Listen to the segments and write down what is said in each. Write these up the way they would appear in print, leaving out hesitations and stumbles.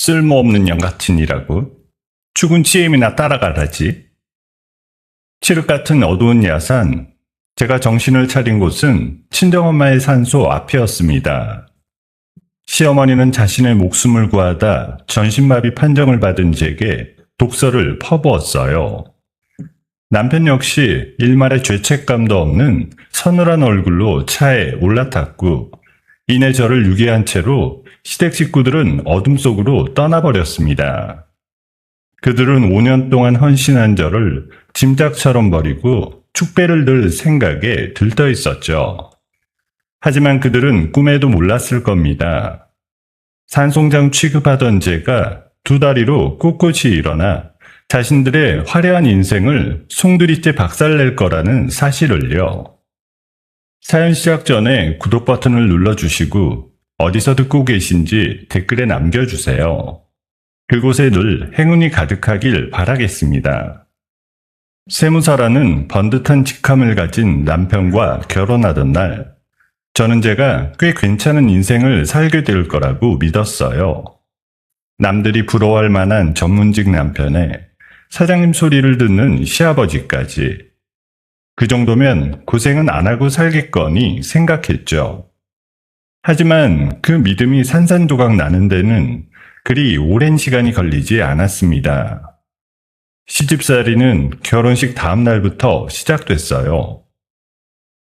쓸모없는 영 같은 이라고. 죽은 CM이나 따라가라지. 칠흑 같은 어두운 야산. 제가 정신을 차린 곳은 친정엄마의 산소 앞이었습니다. 시어머니는 자신의 목숨을 구하다 전신마비 판정을 받은 제게 독서를 퍼부었어요. 남편 역시 일말의 죄책감도 없는 서늘한 얼굴로 차에 올라탔고 이내 저를 유기한 채로 시댁 식구들은 어둠 속으로 떠나버렸습니다. 그들은 5년 동안 헌신한 저를 짐짝처럼 버리고 축배를 들 생각에 들떠 있었죠. 하지만 그들은 꿈에도 몰랐을 겁니다. 산송장 취급하던 제가 두 다리로 꿋꿋이 일어나 자신들의 화려한 인생을 송두리째 박살낼 거라는 사실을요. 사연 시작 전에 구독 버튼을 눌러주시고 어디서 듣고 계신지 댓글에 남겨주세요. 그곳에 늘 행운이 가득하길 바라겠습니다. 세무사라는 번듯한 직함을 가진 남편과 결혼하던 날, 저는 제가 꽤 괜찮은 인생을 살게 될 거라고 믿었어요. 남들이 부러워할 만한 전문직 남편에 사장님 소리를 듣는 시아버지까지. 그 정도면 고생은 안 하고 살겠거니 생각했죠. 하지만 그 믿음이 산산조각 나는 데는 그리 오랜 시간이 걸리지 않았습니다. 시집살이는 결혼식 다음 날부터 시작됐어요.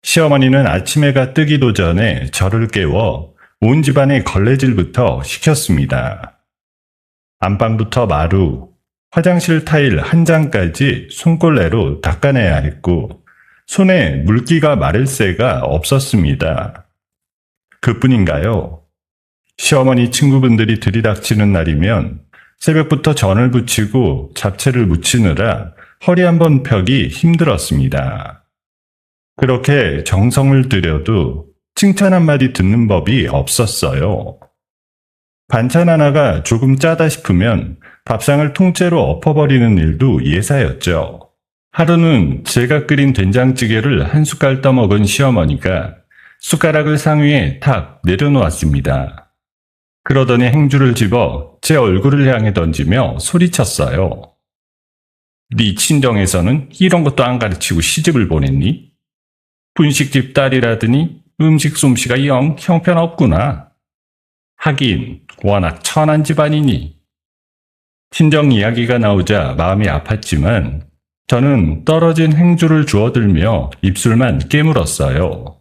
시어머니는 아침 해가 뜨기도 전에 저를 깨워 온 집안의 걸레질부터 시켰습니다. 안방부터 마루, 화장실 타일 한 장까지 손걸레로 닦아내야 했고 손에 물기가 마를 새가 없었습니다. 그뿐인가요? 시어머니 친구분들이 들이닥치는 날이면 새벽부터 전을 부치고 잡채를 무치느라 허리 한번 펴기 힘들었습니다. 그렇게 정성을 들여도 칭찬 한마디 듣는 법이 없었어요. 반찬 하나가 조금 짜다 싶으면 밥상을 통째로 엎어버리는 일도 예사였죠. 하루는 제가 끓인 된장찌개를 한 숟갈 떠먹은 시어머니가 숟가락을 상위에 탁 내려놓았습니다. 그러더니 행주를 집어 제 얼굴을 향해 던지며 소리쳤어요. 네 친정에서는 이런 것도 안 가르치고 시집을 보냈니? 분식집 딸이라더니 음식 솜씨가 영 형편없구나. 하긴 워낙 천한 집안이니. 친정 이야기가 나오자 마음이 아팠지만 저는 떨어진 행주를 주워들며 입술만 깨물었어요.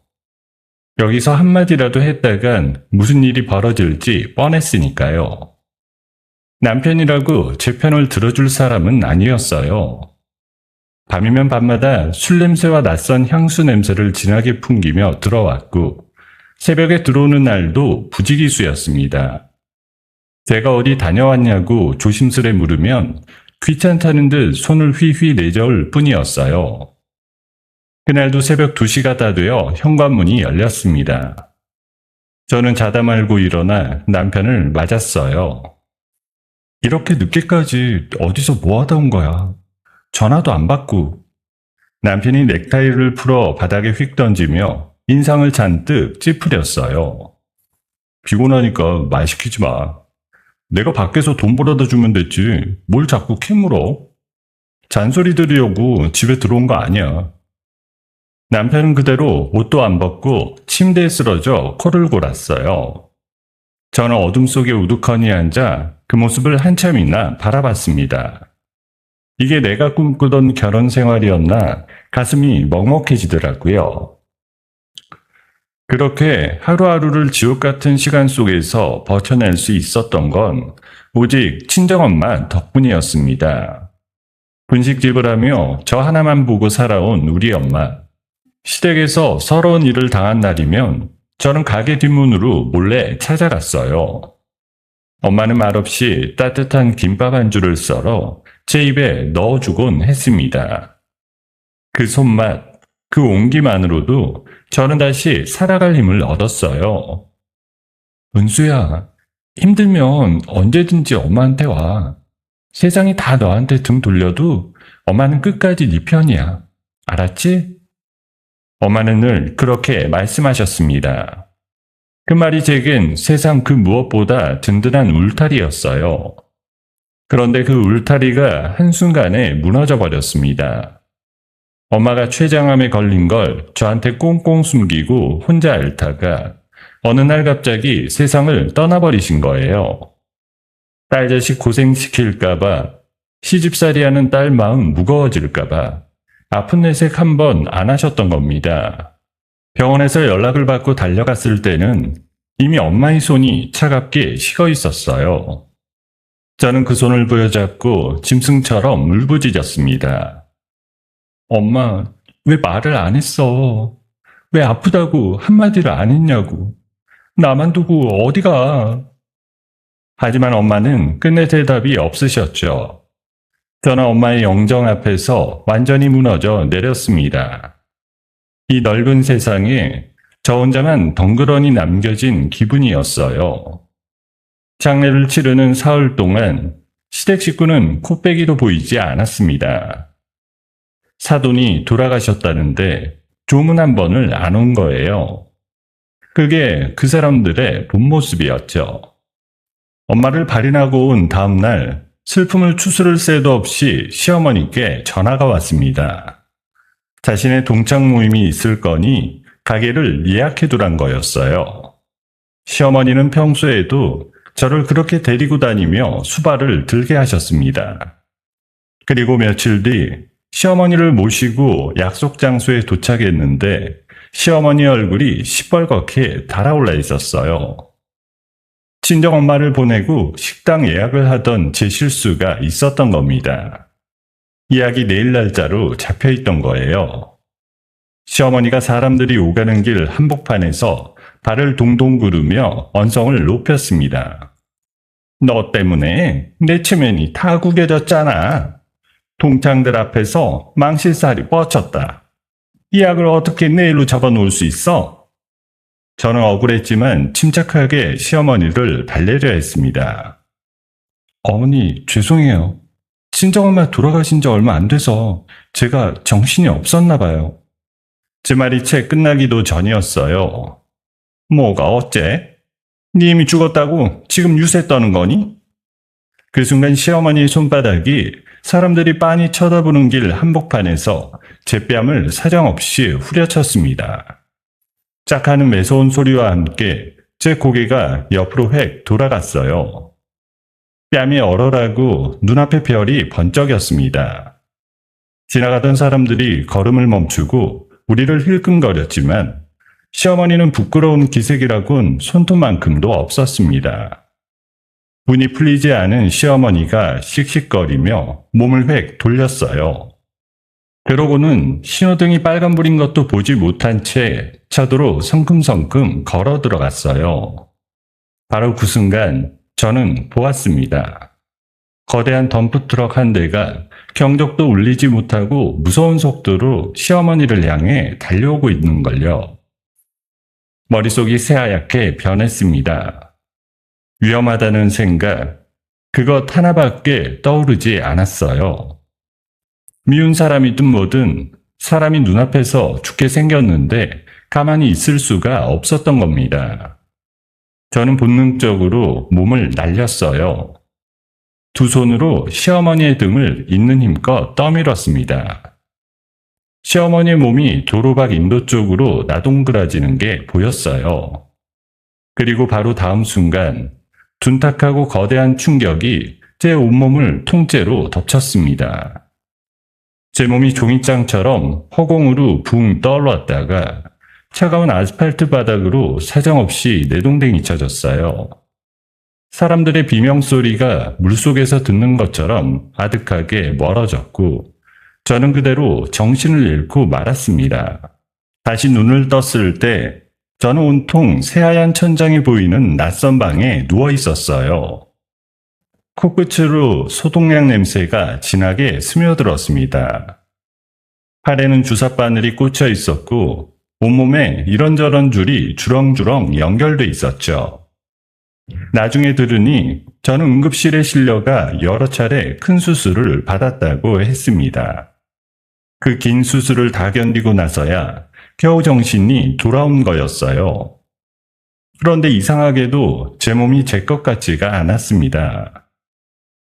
여기서 한마디라도 했다간 무슨 일이 벌어질지 뻔했으니까요. 남편이라고 제 편을 들어줄 사람은 아니었어요. 밤이면 밤마다 술 냄새와 낯선 향수 냄새를 진하게 풍기며 들어왔고 새벽에 들어오는 날도 부지기수였습니다. 제가 어디 다녀왔냐고 조심스레 물으면 귀찮다는 듯 손을 휘휘 내저을 뿐이었어요. 그날도 새벽 2시가 다 되어 현관문이 열렸습니다. 저는 자다 말고 일어나 남편을 맞았어요. 이렇게 늦게까지 어디서 뭐 하다 온 거야? 전화도 안 받고. 남편이 넥타이를 풀어 바닥에 휙 던지며 인상을 잔뜩 찌푸렸어요. 피곤하니까 말 시키지 마. 내가 밖에서 돈 벌어다 주면 됐지. 뭘 자꾸 캐물어? 잔소리 들으려고 집에 들어온 거 아니야. 남편은 그대로 옷도 안 벗고 침대에 쓰러져 코를 골았어요. 저는 어둠 속에 우두커니 앉아 그 모습을 한참이나 바라봤습니다. 이게 내가 꿈꾸던 결혼 생활이었나 가슴이 먹먹해지더라고요. 그렇게 하루하루를 지옥 같은 시간 속에서 버텨낼 수 있었던 건 오직 친정엄마 덕분이었습니다. 분식집을 하며 저 하나만 보고 살아온 우리 엄마. 시댁에서 서러운 일을 당한 날이면 저는 가게 뒷문으로 몰래 찾아갔어요. 엄마는 말없이 따뜻한 김밥 한 줄을 썰어 제 입에 넣어주곤 했습니다. 그 손맛, 그 온기만으로도 저는 다시 살아갈 힘을 얻었어요. 은수야, 힘들면 언제든지 엄마한테 와. 세상이 다 너한테 등 돌려도 엄마는 끝까지 네 편이야. 알았지? 엄마는 늘 그렇게 말씀하셨습니다. 그 말이 제겐 세상 그 무엇보다 든든한 울타리였어요. 그런데 그 울타리가 한순간에 무너져 버렸습니다. 엄마가 췌장암에 걸린 걸 저한테 꽁꽁 숨기고 혼자 앓다가 어느 날 갑자기 세상을 떠나버리신 거예요. 딸 자식 고생시킬까봐, 시집살이하는 딸 마음 무거워질까봐 아픈 내색 한 번 안 하셨던 겁니다. 병원에서 연락을 받고 달려갔을 때는 이미 엄마의 손이 차갑게 식어 있었어요. 저는 그 손을 부여잡고 짐승처럼 울부짖었습니다. 엄마, 왜 말을 안 했어? 왜 아프다고 한마디를 안 했냐고. 나만 두고 어디가? 하지만 엄마는 끝내 대답이 없으셨죠. 저는 엄마의 영정 앞에서 완전히 무너져 내렸습니다. 이 넓은 세상에 저 혼자만 덩그러니 남겨진 기분이었어요. 장례를 치르는 사흘 동안 시댁 식구는 코빼기도 보이지 않았습니다. 사돈이 돌아가셨다는데 조문 한 번을 안 온 거예요. 그게 그 사람들의 본 모습이었죠. 엄마를 발인하고 온 다음 날 슬픔을 추스를 새도 없이 시어머니께 전화가 왔습니다. 자신의 동창 모임이 있을 거니 가게를 예약해두란 거였어요. 시어머니는 평소에도 저를 그렇게 데리고 다니며 수발을 들게 하셨습니다. 그리고 며칠 뒤 시어머니를 모시고 약속 장소에 도착했는데 시어머니 얼굴이 시뻘겋게 달아올라 있었어요. 친정엄마를 보내고 식당 예약을 하던 제 실수가 있었던 겁니다. 예약이 내일 날짜로 잡혀있던 거예요. 시어머니가 사람들이 오가는 길 한복판에서 발을 동동 구르며 언성을 높였습니다. 너 때문에 내 체면이 다 구겨졌잖아. 동창들 앞에서 망실살이 뻗쳤다. 예약을 어떻게 내일로 잡아놓을 수 있어? 저는 억울했지만 침착하게 시어머니를 달래려 했습니다. 어머니, 죄송해요. 친정엄마 돌아가신 지 얼마 안 돼서 제가 정신이 없었나 봐요. 제 말이 채 끝나기도 전이었어요. 뭐가 어째? 네 이미 죽었다고 지금 유세 떠는 거니? 그 순간 시어머니의 손바닥이 사람들이 빤히 쳐다보는 길 한복판에서 제 뺨을 사정없이 후려쳤습니다. 짝 하는 매서운 소리와 함께 제 고개가 옆으로 획 돌아갔어요. 뺨이 얼얼하고 눈앞의 별이 번쩍였습니다. 지나가던 사람들이 걸음을 멈추고 우리를 힐끔거렸지만 시어머니는 부끄러운 기색이라곤 손톱만큼도 없었습니다. 분이 풀리지 않은 시어머니가 씩씩거리며 몸을 획 돌렸어요. 그러고는 신호등이 빨간불인 것도 보지 못한 채 차도로 성큼성큼 걸어 들어갔어요. 바로 그 순간 저는 보았습니다. 거대한 덤프트럭 한 대가 경적도 울리지 못하고 무서운 속도로 시어머니를 향해 달려오고 있는 걸요. 머릿속이 새하얗게 변했습니다. 위험하다는 생각, 그것 하나밖에 떠오르지 않았어요. 미운 사람이든 뭐든 사람이 눈앞에서 죽게 생겼는데 가만히 있을 수가 없었던 겁니다. 저는 본능적으로 몸을 날렸어요. 두 손으로 시어머니의 등을 있는 힘껏 떠밀었습니다. 시어머니의 몸이 도로박 인도 쪽으로 나동그라지는 게 보였어요. 그리고 바로 다음 순간 둔탁하고 거대한 충격이 제 온몸을 통째로 덮쳤습니다. 제 몸이 종이장처럼 허공으로 붕 떠올랐다가 차가운 아스팔트 바닥으로 사정없이 내동댕이 쳐졌어요. 사람들의 비명소리가 물속에서 듣는 것처럼 아득하게 멀어졌고 저는 그대로 정신을 잃고 말았습니다. 다시 눈을 떴을 때 저는 온통 새하얀 천장이 보이는 낯선 방에 누워 있었어요. 코끝으로 소독약 냄새가 진하게 스며들었습니다. 팔에는 주사바늘이 꽂혀 있었고 온몸에 이런저런 줄이 주렁주렁 연결돼 있었죠. 나중에 들으니 저는 응급실에 실려가 여러 차례 큰 수술을 받았다고 했습니다. 그 긴 수술을 다 견디고 나서야 겨우 정신이 돌아온 거였어요. 그런데 이상하게도 제 몸이 제 것 같지가 않았습니다.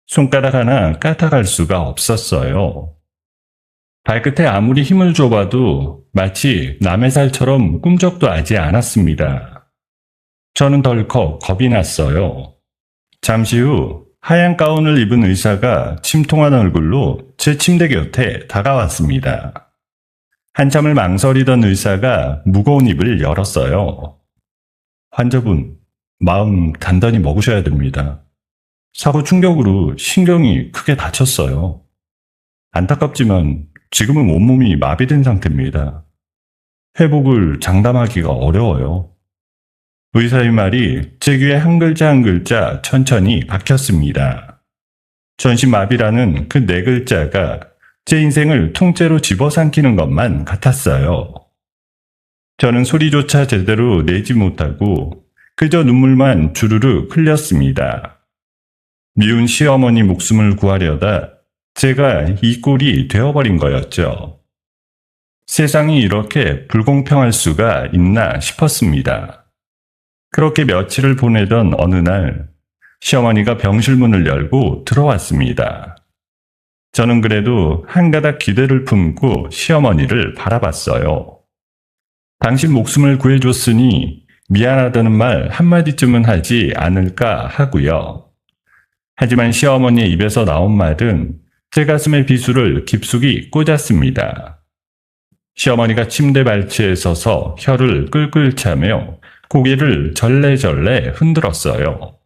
손가락 하나 까딱할 수가 없었어요. 발끝에 아무리 힘을 줘봐도 마치 남의 살처럼 꿈쩍도 하지 않았습니다. 저는 덜컥 겁이 났어요. 잠시 후 하얀 가운을 입은 의사가 침통한 얼굴로 제 침대 곁에 다가왔습니다. 한참을 망설이던 의사가 무거운 입을 열었어요. 환자분, 마음 단단히 먹으셔야 됩니다. 사고 충격으로 신경이 크게 다쳤어요. 안타깝지만 지금은 온몸이 마비된 상태입니다. 회복을 장담하기가 어려워요. 의사의 말이 제 귀에 한 글자 한 글자 천천히 박혔습니다. 전신마비라는 그 네 글자가 제 인생을 통째로 집어삼키는 것만 같았어요. 저는 소리조차 제대로 내지 못하고 그저 눈물만 주르륵 흘렸습니다. 미운 시어머니 목숨을 구하려다 제가 이 꼴이 되어버린 거였죠. 세상이 이렇게 불공평할 수가 있나 싶었습니다. 그렇게 며칠을 보내던 어느 날 시어머니가 병실 문을 열고 들어왔습니다. 저는 그래도 한가닥 기대를 품고 시어머니를 바라봤어요. 당신 목숨을 구해줬으니 미안하다는 말 한마디쯤은 하지 않을까 하고요. 하지만 시어머니의 입에서 나온 말은 제 가슴에 비수를 깊숙이 꽂았습니다. 시어머니가 침대 발치에 서서 혀를 끌끌 차며 고개를 절레절레 흔들었어요.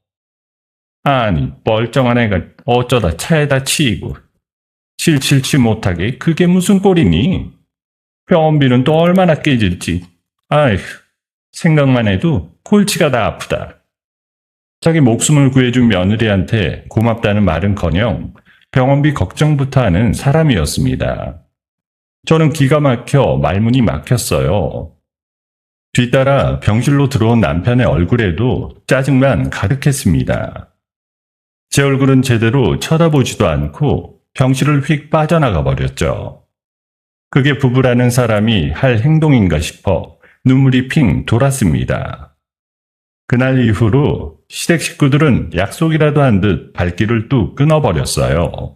아니, 멀쩡한 애가 어쩌다 차에다 치이고 칠칠치 못하게 그게 무슨 꼴이니? 병원비는 또 얼마나 깨질지. 아휴, 생각만 해도 골치가 다 아프다. 자기 목숨을 구해준 며느리한테 고맙다는 말은커녕 병원비 걱정부터 하는 사람이었습니다. 저는 기가 막혀 말문이 막혔어요. 뒤따라 병실로 들어온 남편의 얼굴에도 짜증만 가득했습니다. 제 얼굴은 제대로 쳐다보지도 않고 병실을 휙 빠져나가 버렸죠. 그게 부부라는 사람이 할 행동인가 싶어 눈물이 핑 돌았습니다. 그날 이후로 시댁 식구들은 약속이라도 한 듯 발길을 뚝 끊어버렸어요.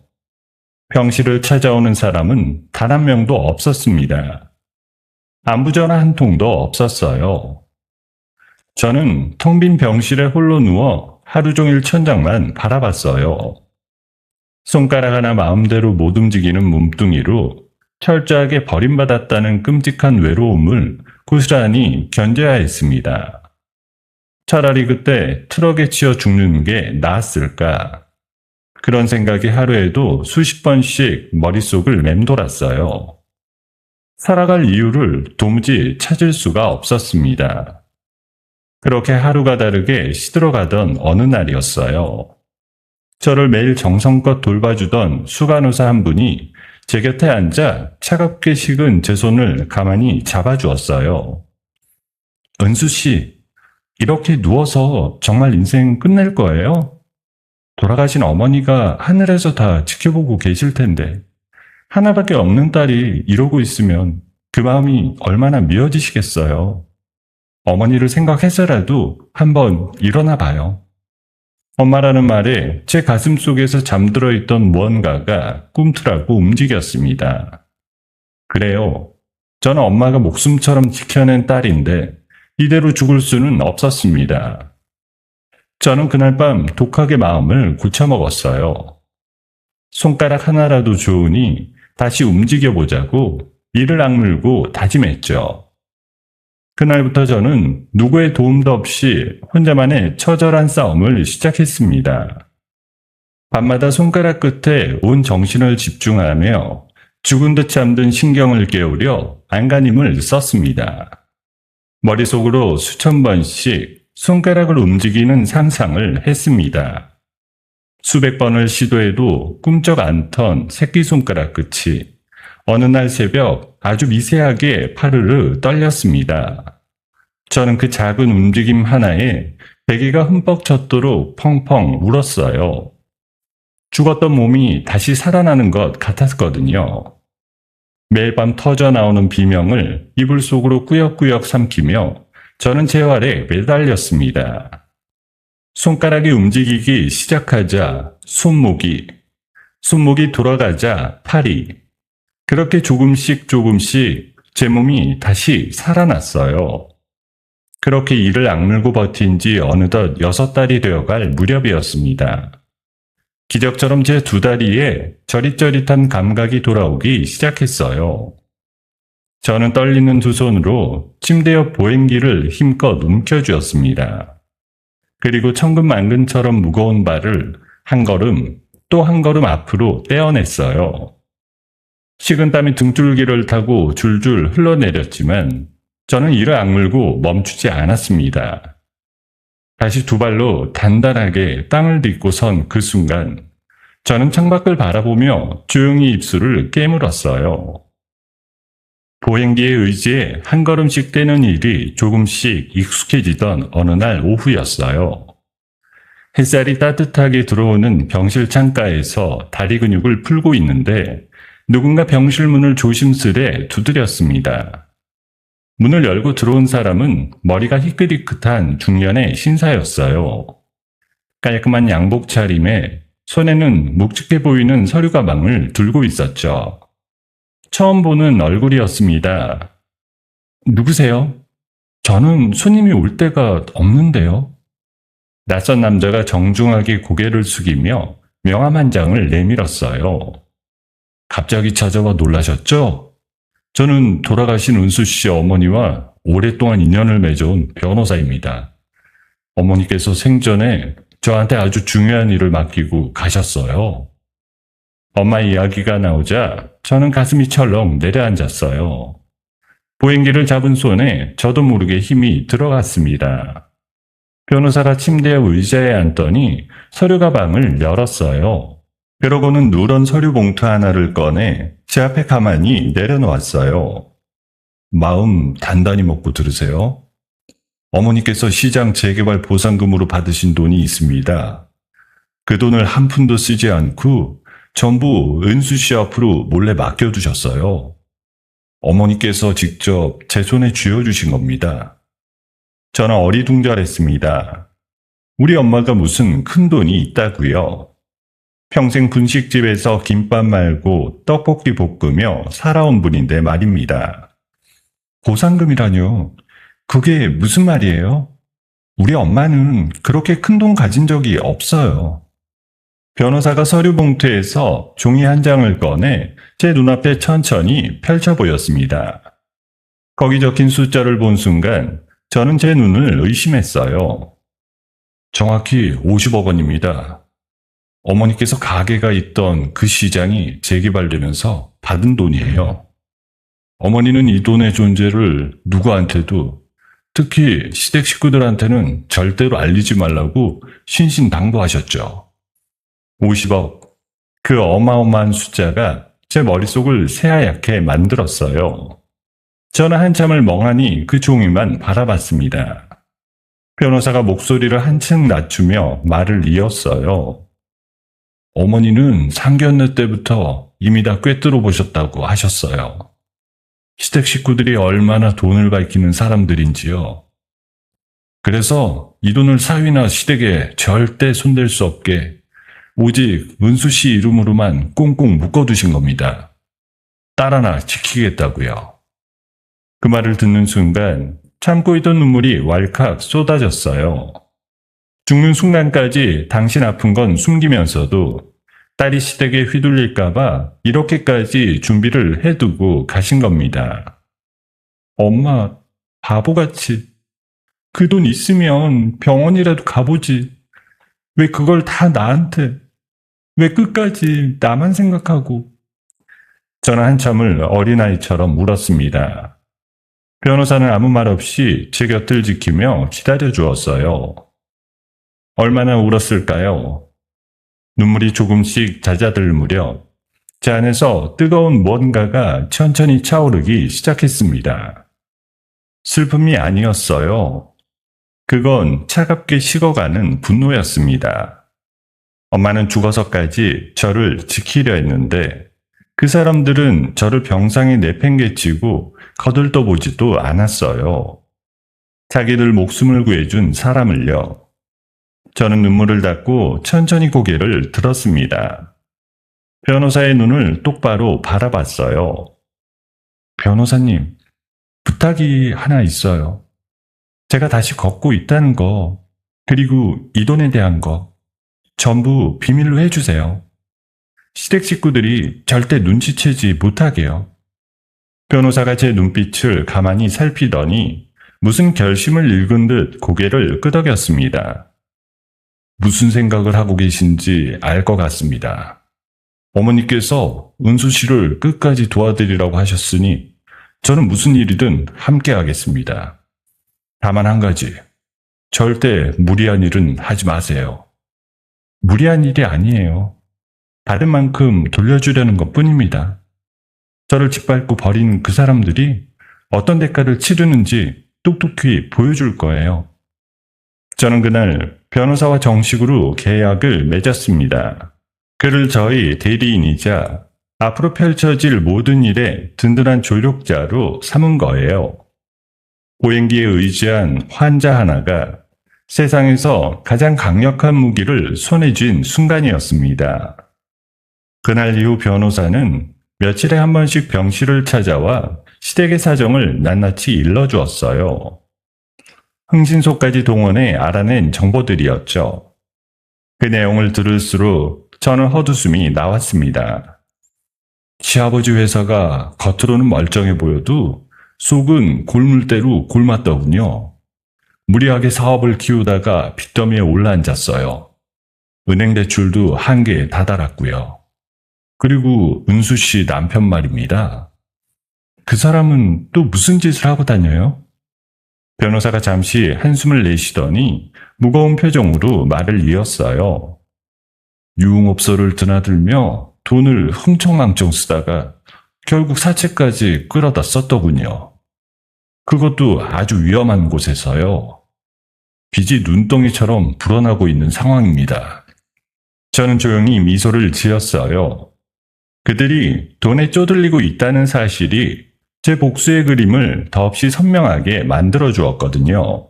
병실을 찾아오는 사람은 단 한 명도 없었습니다. 안부전화 한 통도 없었어요. 저는 텅 빈 병실에 홀로 누워 하루 종일 천장만 바라봤어요. 손가락 하나 마음대로 못 움직이는 몸뚱이로 철저하게 버림받았다는 끔찍한 외로움을 고스란히 견뎌야 했습니다. 차라리 그때 트럭에 치여 죽는 게 나았을까. 그런 생각이 하루에도 수십 번씩 머릿속을 맴돌았어요. 살아갈 이유를 도무지 찾을 수가 없었습니다. 그렇게 하루가 다르게 시들어가던 어느 날이었어요. 저를 매일 정성껏 돌봐주던 수간호사 한 분이 제 곁에 앉아 차갑게 식은 제 손을 가만히 잡아주었어요. 은수 씨, 이렇게 누워서 정말 인생 끝낼 거예요? 돌아가신 어머니가 하늘에서 다 지켜보고 계실 텐데 하나밖에 없는 딸이 이러고 있으면 그 마음이 얼마나 미어지시겠어요. 어머니를 생각해서라도 한번 일어나 봐요. 엄마라는 말에 제 가슴 속에서 잠들어 있던 무언가가 꿈틀하고 움직였습니다. 그래요. 저는 엄마가 목숨처럼 지켜낸 딸인데 이대로 죽을 수는 없었습니다. 저는 그날 밤 독하게 마음을 고쳐먹었어요. 손가락 하나라도 좋으니 다시 움직여보자고 이를 악물고 다짐했죠. 그날부터 저는 누구의 도움도 없이 혼자만의 처절한 싸움을 시작했습니다. 밤마다 손가락 끝에 온 정신을 집중하며 죽은 듯 잠든 신경을 깨우려 안간힘을 썼습니다. 머릿속으로 수천 번씩 손가락을 움직이는 상상을 했습니다. 수백 번을 시도해도 꿈쩍 않던 새끼손가락 끝이 어느 날 새벽 아주 미세하게 파르르 떨렸습니다. 저는 그 작은 움직임 하나에 베개가 흠뻑 젖도록 펑펑 울었어요. 죽었던 몸이 다시 살아나는 것 같았거든요. 매일 밤 터져 나오는 비명을 이불 속으로 꾸역꾸역 삼키며 저는 재활에 매달렸습니다. 손가락이 움직이기 시작하자 손목이 돌아가자 팔이, 그렇게 조금씩 제 몸이 다시 살아났어요. 그렇게 이를 악물고 버틴 지 어느덧 6달이 되어갈 무렵이었습니다. 기적처럼 제 2다리에 저릿저릿한 감각이 돌아오기 시작했어요. 저는 떨리는 2손으로 침대 옆 보행기를 힘껏 움켜쥐었습니다. 그리고 천근만근처럼 무거운 발을 한 걸음 또 한 걸음 앞으로 떼어냈어요. 식은땀이 등줄기를 타고 줄줄 흘러내렸지만 저는 이를 악물고 멈추지 않았습니다. 다시 2발로 단단하게 땅을 딛고 선 그 순간 저는 창밖을 바라보며 조용히 입술을 깨물었어요. 보행기의 의지에 한 걸음씩 떼는 일이 조금씩 익숙해지던 어느 날 오후였어요. 햇살이 따뜻하게 들어오는 병실 창가에서 다리 근육을 풀고 있는데 누군가 병실 문을 조심스레 두드렸습니다. 문을 열고 들어온 사람은 머리가 희끗희끗한 중년의 신사였어요. 깔끔한 양복 차림에 손에는 묵직해 보이는 서류 가방을 들고 있었죠. 처음 보는 얼굴이었습니다. 누구세요? 저는 손님이 올 때가 없는데요. 낯선 남자가 정중하게 고개를 숙이며 명함 한 장을 내밀었어요. 갑자기 찾아와 놀라셨죠? 저는 돌아가신 은수 씨 어머니와 오랫동안 인연을 맺어온 변호사입니다. 어머니께서 생전에 저한테 아주 중요한 일을 맡기고 가셨어요. 엄마 이야기가 나오자 저는 가슴이 철렁 내려앉았어요. 보행기를 잡은 손에 저도 모르게 힘이 들어갔습니다. 변호사가 침대 옆 의자에 앉더니 서류 가방을 열었어요. 그러고는 누런 서류 봉투 하나를 꺼내 제 앞에 가만히 내려놓았어요. 마음 단단히 먹고 들으세요. 어머니께서 시장 재개발 보상금으로 받으신 돈이 있습니다. 그 돈을 한 푼도 쓰지 않고 전부 은수 씨 앞으로 몰래 맡겨두셨어요. 어머니께서 직접 제 손에 쥐어주신 겁니다. 저는 어리둥절했습니다. 우리 엄마가 무슨 큰 돈이 있다고요. 평생 분식집에서 김밥 말고 떡볶이 볶으며 살아온 분인데 말입니다. 보상금이라뇨? 그게 무슨 말이에요? 우리 엄마는 그렇게 큰 돈 가진 적이 없어요. 변호사가 서류 봉투에서 종이 한 장을 꺼내 제 눈앞에 천천히 펼쳐 보였습니다. 거기 적힌 숫자를 본 순간 저는 제 눈을 의심했어요. 정확히 50억 원입니다. 어머니께서 가게가 있던 그 시장이 재개발되면서 받은 돈이에요. 어머니는 이 돈의 존재를 누구한테도, 특히 시댁 식구들한테는 절대로 알리지 말라고 신신당부하셨죠. 50억, 그 어마어마한 숫자가 제 머릿속을 새하얗게 만들었어요. 저는 한참을 멍하니 그 종이만 바라봤습니다. 변호사가 목소리를 한층 낮추며 말을 이었어요. 어머니는 상견례 때부터 이미 다 꿰뚫어 보셨다고 하셨어요. 시댁 식구들이 얼마나 돈을 밝히는 사람들인지요. 그래서 이 돈을 사위나 시댁에 절대 손댈 수 없게 오직 은수 씨 이름으로만 꽁꽁 묶어두신 겁니다. 딸 하나 지키겠다고요. 그 말을 듣는 순간 참고 있던 눈물이 왈칵 쏟아졌어요. 죽는 순간까지 당신 아픈 건 숨기면서도 딸이 시댁에 휘둘릴까봐 이렇게까지 준비를 해두고 가신 겁니다. 엄마, 바보같이. 그 돈 있으면 병원이라도 가보지. 왜 그걸 다 나한테, 왜 끝까지 나만 생각하고. 저는 한참을 어린아이처럼 울었습니다. 변호사는 아무 말 없이 제 곁을 지키며 기다려 주었어요. 얼마나 울었을까요? 눈물이 조금씩 잦아들 무렵 제 안에서 뜨거운 무언가가 천천히 차오르기 시작했습니다. 슬픔이 아니었어요. 그건 차갑게 식어가는 분노였습니다. 엄마는 죽어서까지 저를 지키려 했는데 그 사람들은 저를 병상에 내팽개치고 거들떠보지도 않았어요. 자기들 목숨을 구해준 사람을요. 저는 눈물을 닦고 천천히 고개를 들었습니다. 변호사의 눈을 똑바로 바라봤어요. 변호사님, 부탁이 하나 있어요. 제가 다시 걷고 있다는 거, 그리고 이 돈에 대한 거, 전부 비밀로 해주세요. 시댁 식구들이 절대 눈치채지 못하게요. 변호사가 제 눈빛을 가만히 살피더니 무슨 결심을 읽은 듯 고개를 끄덕였습니다. 무슨 생각을 하고 계신지 알 것 같습니다. 어머니께서 은수 씨를 끝까지 도와드리라고 하셨으니 저는 무슨 일이든 함께 하겠습니다. 다만 한 가지, 절대 무리한 일은 하지 마세요. 무리한 일이 아니에요. 받은 만큼 돌려주려는 것 뿐입니다. 저를 짓밟고 버린 그 사람들이 어떤 대가를 치르는지 똑똑히 보여줄 거예요. 저는 그날 변호사와 정식으로 계약을 맺었습니다. 그를 저희 대리인이자 앞으로 펼쳐질 모든 일에 든든한 조력자로 삼은 거예요. 보행기에 의지한 환자 하나가 세상에서 가장 강력한 무기를 손에 쥔 순간이었습니다. 그날 이후 변호사는 며칠에 한 번씩 병실을 찾아와 시댁의 사정을 낱낱이 일러주었어요. 흥신소까지 동원해 알아낸 정보들이었죠. 그 내용을 들을수록 저는 헛웃음이 나왔습니다. 시아버지 회사가 겉으로는 멀쩡해 보여도 속은 골물대로 골맞더군요. 무리하게 사업을 키우다가 빚더미에 올라앉았어요. 은행 대출도 한계에 다다랐고요. 그리고 은수 씨 남편 말입니다. 그 사람은 또 무슨 짓을 하고 다녀요? 변호사가 잠시 한숨을 내쉬더니 무거운 표정으로 말을 이었어요. 유흥업소를 드나들며 돈을 흥청망청 쓰다가 결국 사채까지 끌어다 썼더군요. 그것도 아주 위험한 곳에서요. 빚이 눈덩이처럼 불어나고 있는 상황입니다. 저는 조용히 미소를 지었어요. 그들이 돈에 쪼들리고 있다는 사실이 제 복수의 그림을 더없이 선명하게 만들어 주었거든요.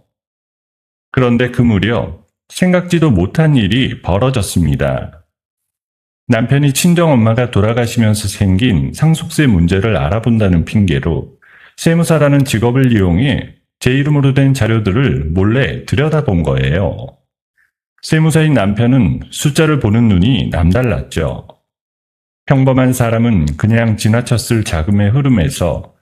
그런데 그 무렵 생각지도 못한 일이 벌어졌습니다. 남편이 친정엄마가 돌아가시면서 생긴 상속세 문제를 알아본다는 핑계로 세무사라는 직업을 이용해 제 이름으로 된 자료들을 몰래 들여다본 거예요. 세무사인 남편은 숫자를 보는 눈이 남달랐죠. 평범한 사람은 그냥 지나쳤을 자금의 흐름에서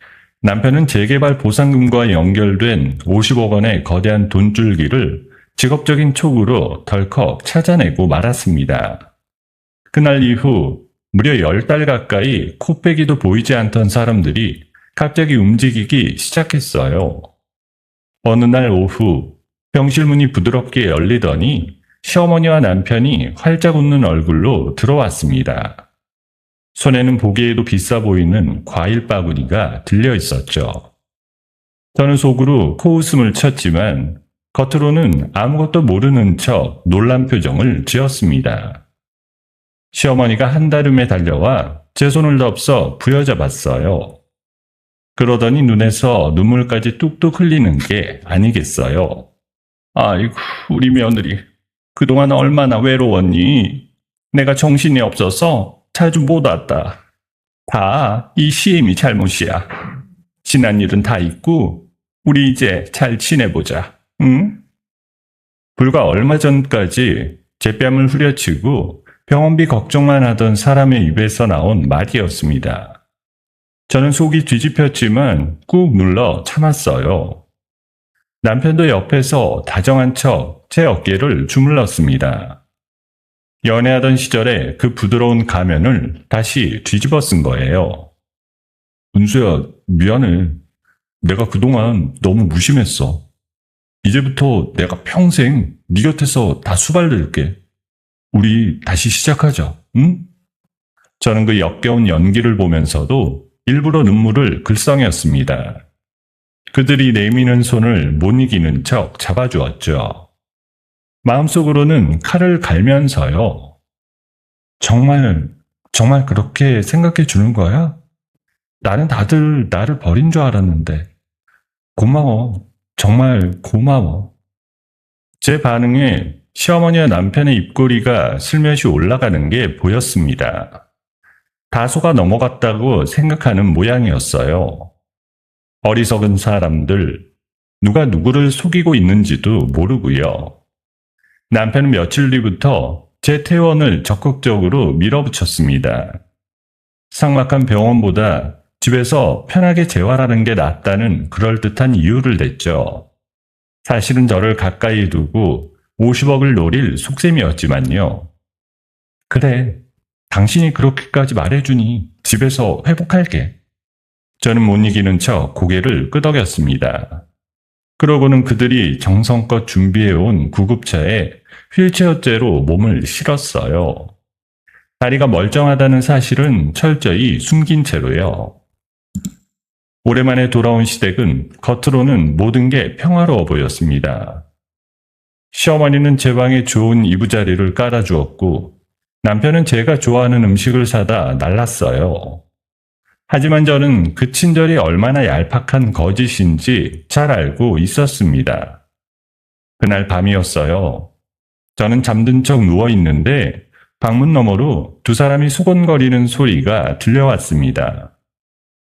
남편은 재개발 보상금과 연결된 50억 원의 거대한 돈줄기를 직업적인 촉으로 덜컥 찾아내고 말았습니다. 그날 이후 무려 10달 가까이 코빼기도 보이지 않던 사람들이 갑자기 움직이기 시작했어요. 어느 날 오후 병실 문이 부드럽게 열리더니 시어머니와 남편이 활짝 웃는 얼굴로 들어왔습니다. 손에는 보기에도 비싸 보이는 과일 바구니가 들려 있었죠. 저는 속으로 코웃음을 쳤지만 겉으로는 아무것도 모르는 척 놀란 표정을 지었습니다. 시어머니가 한달음에 달려와 제 손을 덥석 부여잡았어요. 그러더니 눈에서 눈물까지 뚝뚝 흘리는 게 아니겠어요. 아이고, 우리 며느리, 그동안 얼마나 외로웠니? 내가 정신이 없어서 자주 못 왔다. 다 이 시엠이 잘못이야. 지난 일은 다 잊고 우리 이제 잘 지내보자. 응? 불과 얼마 전까지 제 뺨을 후려치고 병원비 걱정만 하던 사람의 입에서 나온 말이었습니다. 저는 속이 뒤집혔지만 꾹 눌러 참았어요. 남편도 옆에서 다정한 척 제 어깨를 주물렀습니다. 연애하던 시절에 그 부드러운 가면을 다시 뒤집어 쓴 거예요. 은수야, 미안해. 내가 그동안 너무 무심했어. 이제부터 내가 평생 네 곁에서 다 수발들게. 우리 다시 시작하자, 응? 저는 그 역겨운 연기를 보면서도 일부러 눈물을 글썽였습니다. 그들이 내미는 손을 못 이기는 척 잡아주었죠. 마음속으로는 칼을 갈면서요. 정말 그렇게 생각해 주는 거야? 나는 다들 나를 버린 줄 알았는데. 고마워. 정말 고마워. 제 반응에 시어머니와 남편의 입꼬리가 슬며시 올라가는 게 보였습니다. 다소가 넘어갔다고 생각하는 모양이었어요. 어리석은 사람들, 누가 누구를 속이고 있는지도 모르고요. 남편은 며칠 뒤부터 제 퇴원을 적극적으로 밀어붙였습니다. 삭막한 병원보다 집에서 편하게 재활하는 게 낫다는 그럴듯한 이유를 댔죠. 사실은 저를 가까이 두고 50억을 노릴 속셈이었지만요. 그래, 당신이 그렇게까지 말해주니 집에서 회복할게. 저는 못 이기는 척 고개를 끄덕였습니다. 그러고는 그들이 정성껏 준비해온 구급차에 휠체어째로 몸을 실었어요. 다리가 멀쩡하다는 사실은 철저히 숨긴 채로요. 오랜만에 돌아온 시댁은 겉으로는 모든 게 평화로워 보였습니다. 시어머니는 제 방에 좋은 이부자리를 깔아주었고 남편은 제가 좋아하는 음식을 사다 날랐어요. 하지만 저는 그 친절이 얼마나 얄팍한 거짓인지 잘 알고 있었습니다. 그날 밤이었어요. 저는 잠든 척 누워있는데 방문 너머로 두 사람이 수건거리는 소리가 들려왔습니다.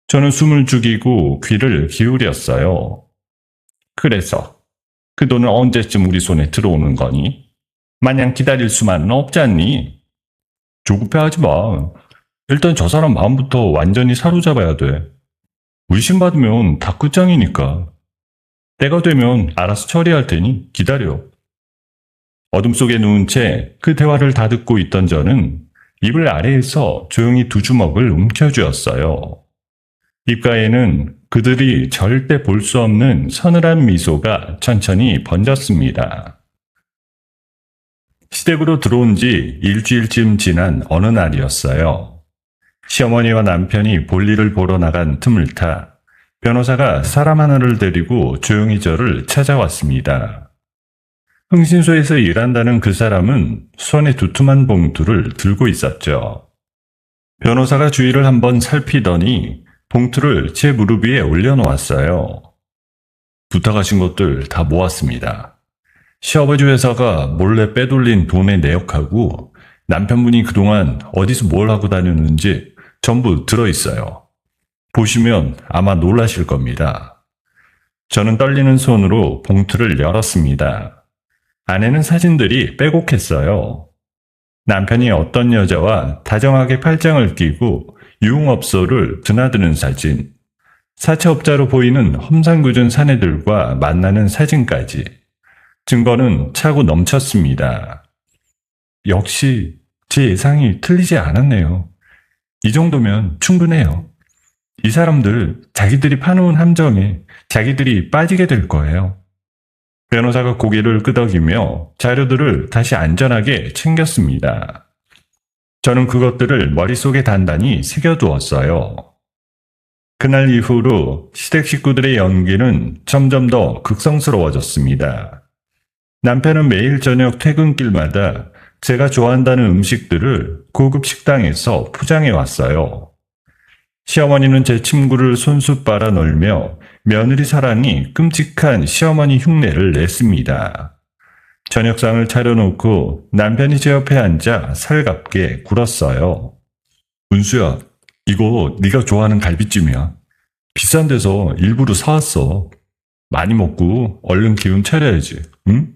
저는 숨을 죽이고 귀를 기울였어요. 그래서 그 돈은 언제쯤 우리 손에 들어오는 거니? 마냥 기다릴 수만은 없지 않니? 조급해하지 마. 일단 저 사람 마음부터 완전히 사로잡아야 돼. 의심받으면 다 끝장이니까. 때가 되면 알아서 처리할 테니 기다려. 어둠 속에 누운 채 그 대화를 다 듣고 있던 저는 이불 아래에서 조용히 두 주먹을 움켜쥐었어요. 입가에는 그들이 절대 볼 수 없는 서늘한 미소가 천천히 번졌습니다. 시댁으로 들어온 지 일주일쯤 지난 어느 날이었어요. 시어머니와 남편이 볼일을 보러 나간 틈을 타 변호사가 사람 하나를 데리고 조용히 저를 찾아왔습니다. 흥신소에서 일한다는 그 사람은 손에 두툼한 봉투를 들고 있었죠. 변호사가 주위를 한번 살피더니 봉투를 제 무릎 위에 올려놓았어요. 부탁하신 것들 다 모았습니다. 시아버지 회사가 몰래 빼돌린 돈의 내역하고 남편분이 그동안 어디서 뭘 하고 다녔는지 전부 들어있어요. 보시면 아마 놀라실 겁니다. 저는 떨리는 손으로 봉투를 열었습니다. 안에는 사진들이 빼곡했어요. 남편이 어떤 여자와 다정하게 팔짱을 끼고 유흥업소를 드나드는 사진, 사채업자로 보이는 험상궂은 사내들과 만나는 사진까지 증거는 차고 넘쳤습니다. 역시 제 예상이 틀리지 않았네요. 이 정도면 충분해요. 이 사람들 자기들이 파놓은 함정에 자기들이 빠지게 될 거예요. 변호사가 고개를 끄덕이며 자료들을 다시 안전하게 챙겼습니다. 저는 그것들을 머릿속에 단단히 새겨두었어요. 그날 이후로 시댁 식구들의 연기는 점점 더 극성스러워졌습니다. 남편은 매일 저녁 퇴근길마다 제가 좋아한다는 음식들을 고급 식당에서 포장해 왔어요. 시어머니는 제 침구를 손수 빨아 놀며 며느리 사랑이 끔찍한 시어머니 흉내를 냈습니다. 저녁상을 차려놓고 남편이 제 옆에 앉아 살갑게 굴었어요. 은수야, 이거 네가 좋아하는 갈비찜이야. 비싼 데서 일부러 사왔어. 많이 먹고 얼른 기운 차려야지, 응?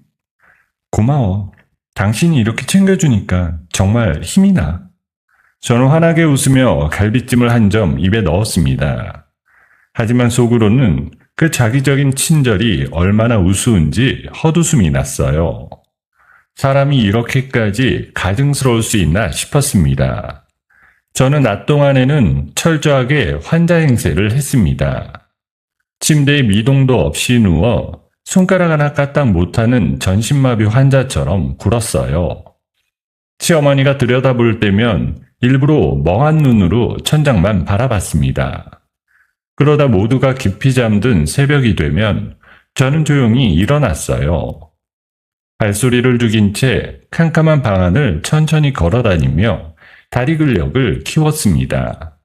고마워. 당신이 이렇게 챙겨주니까 정말 힘이 나. 저는 환하게 웃으며 갈비찜을 한 점 입에 넣었습니다. 하지만 속으로는 그 자기적인 친절이 얼마나 우스운지 헛웃음이 났어요. 사람이 이렇게까지 가증스러울 수 있나 싶었습니다. 저는 낮 동안에는 철저하게 환자 행세를 했습니다. 침대에 미동도 없이 누워 손가락 하나 까딱 못하는 전신마비 환자처럼 굴었어요. 시어머니가 들여다볼 때면 일부러 멍한 눈으로 천장만 바라봤습니다. 그러다 모두가 깊이 잠든 새벽이 되면 저는 조용히 일어났어요. 발소리를 죽인 채 캄캄한 방 안을 천천히 걸어다니며 다리 근력을 키웠습니다.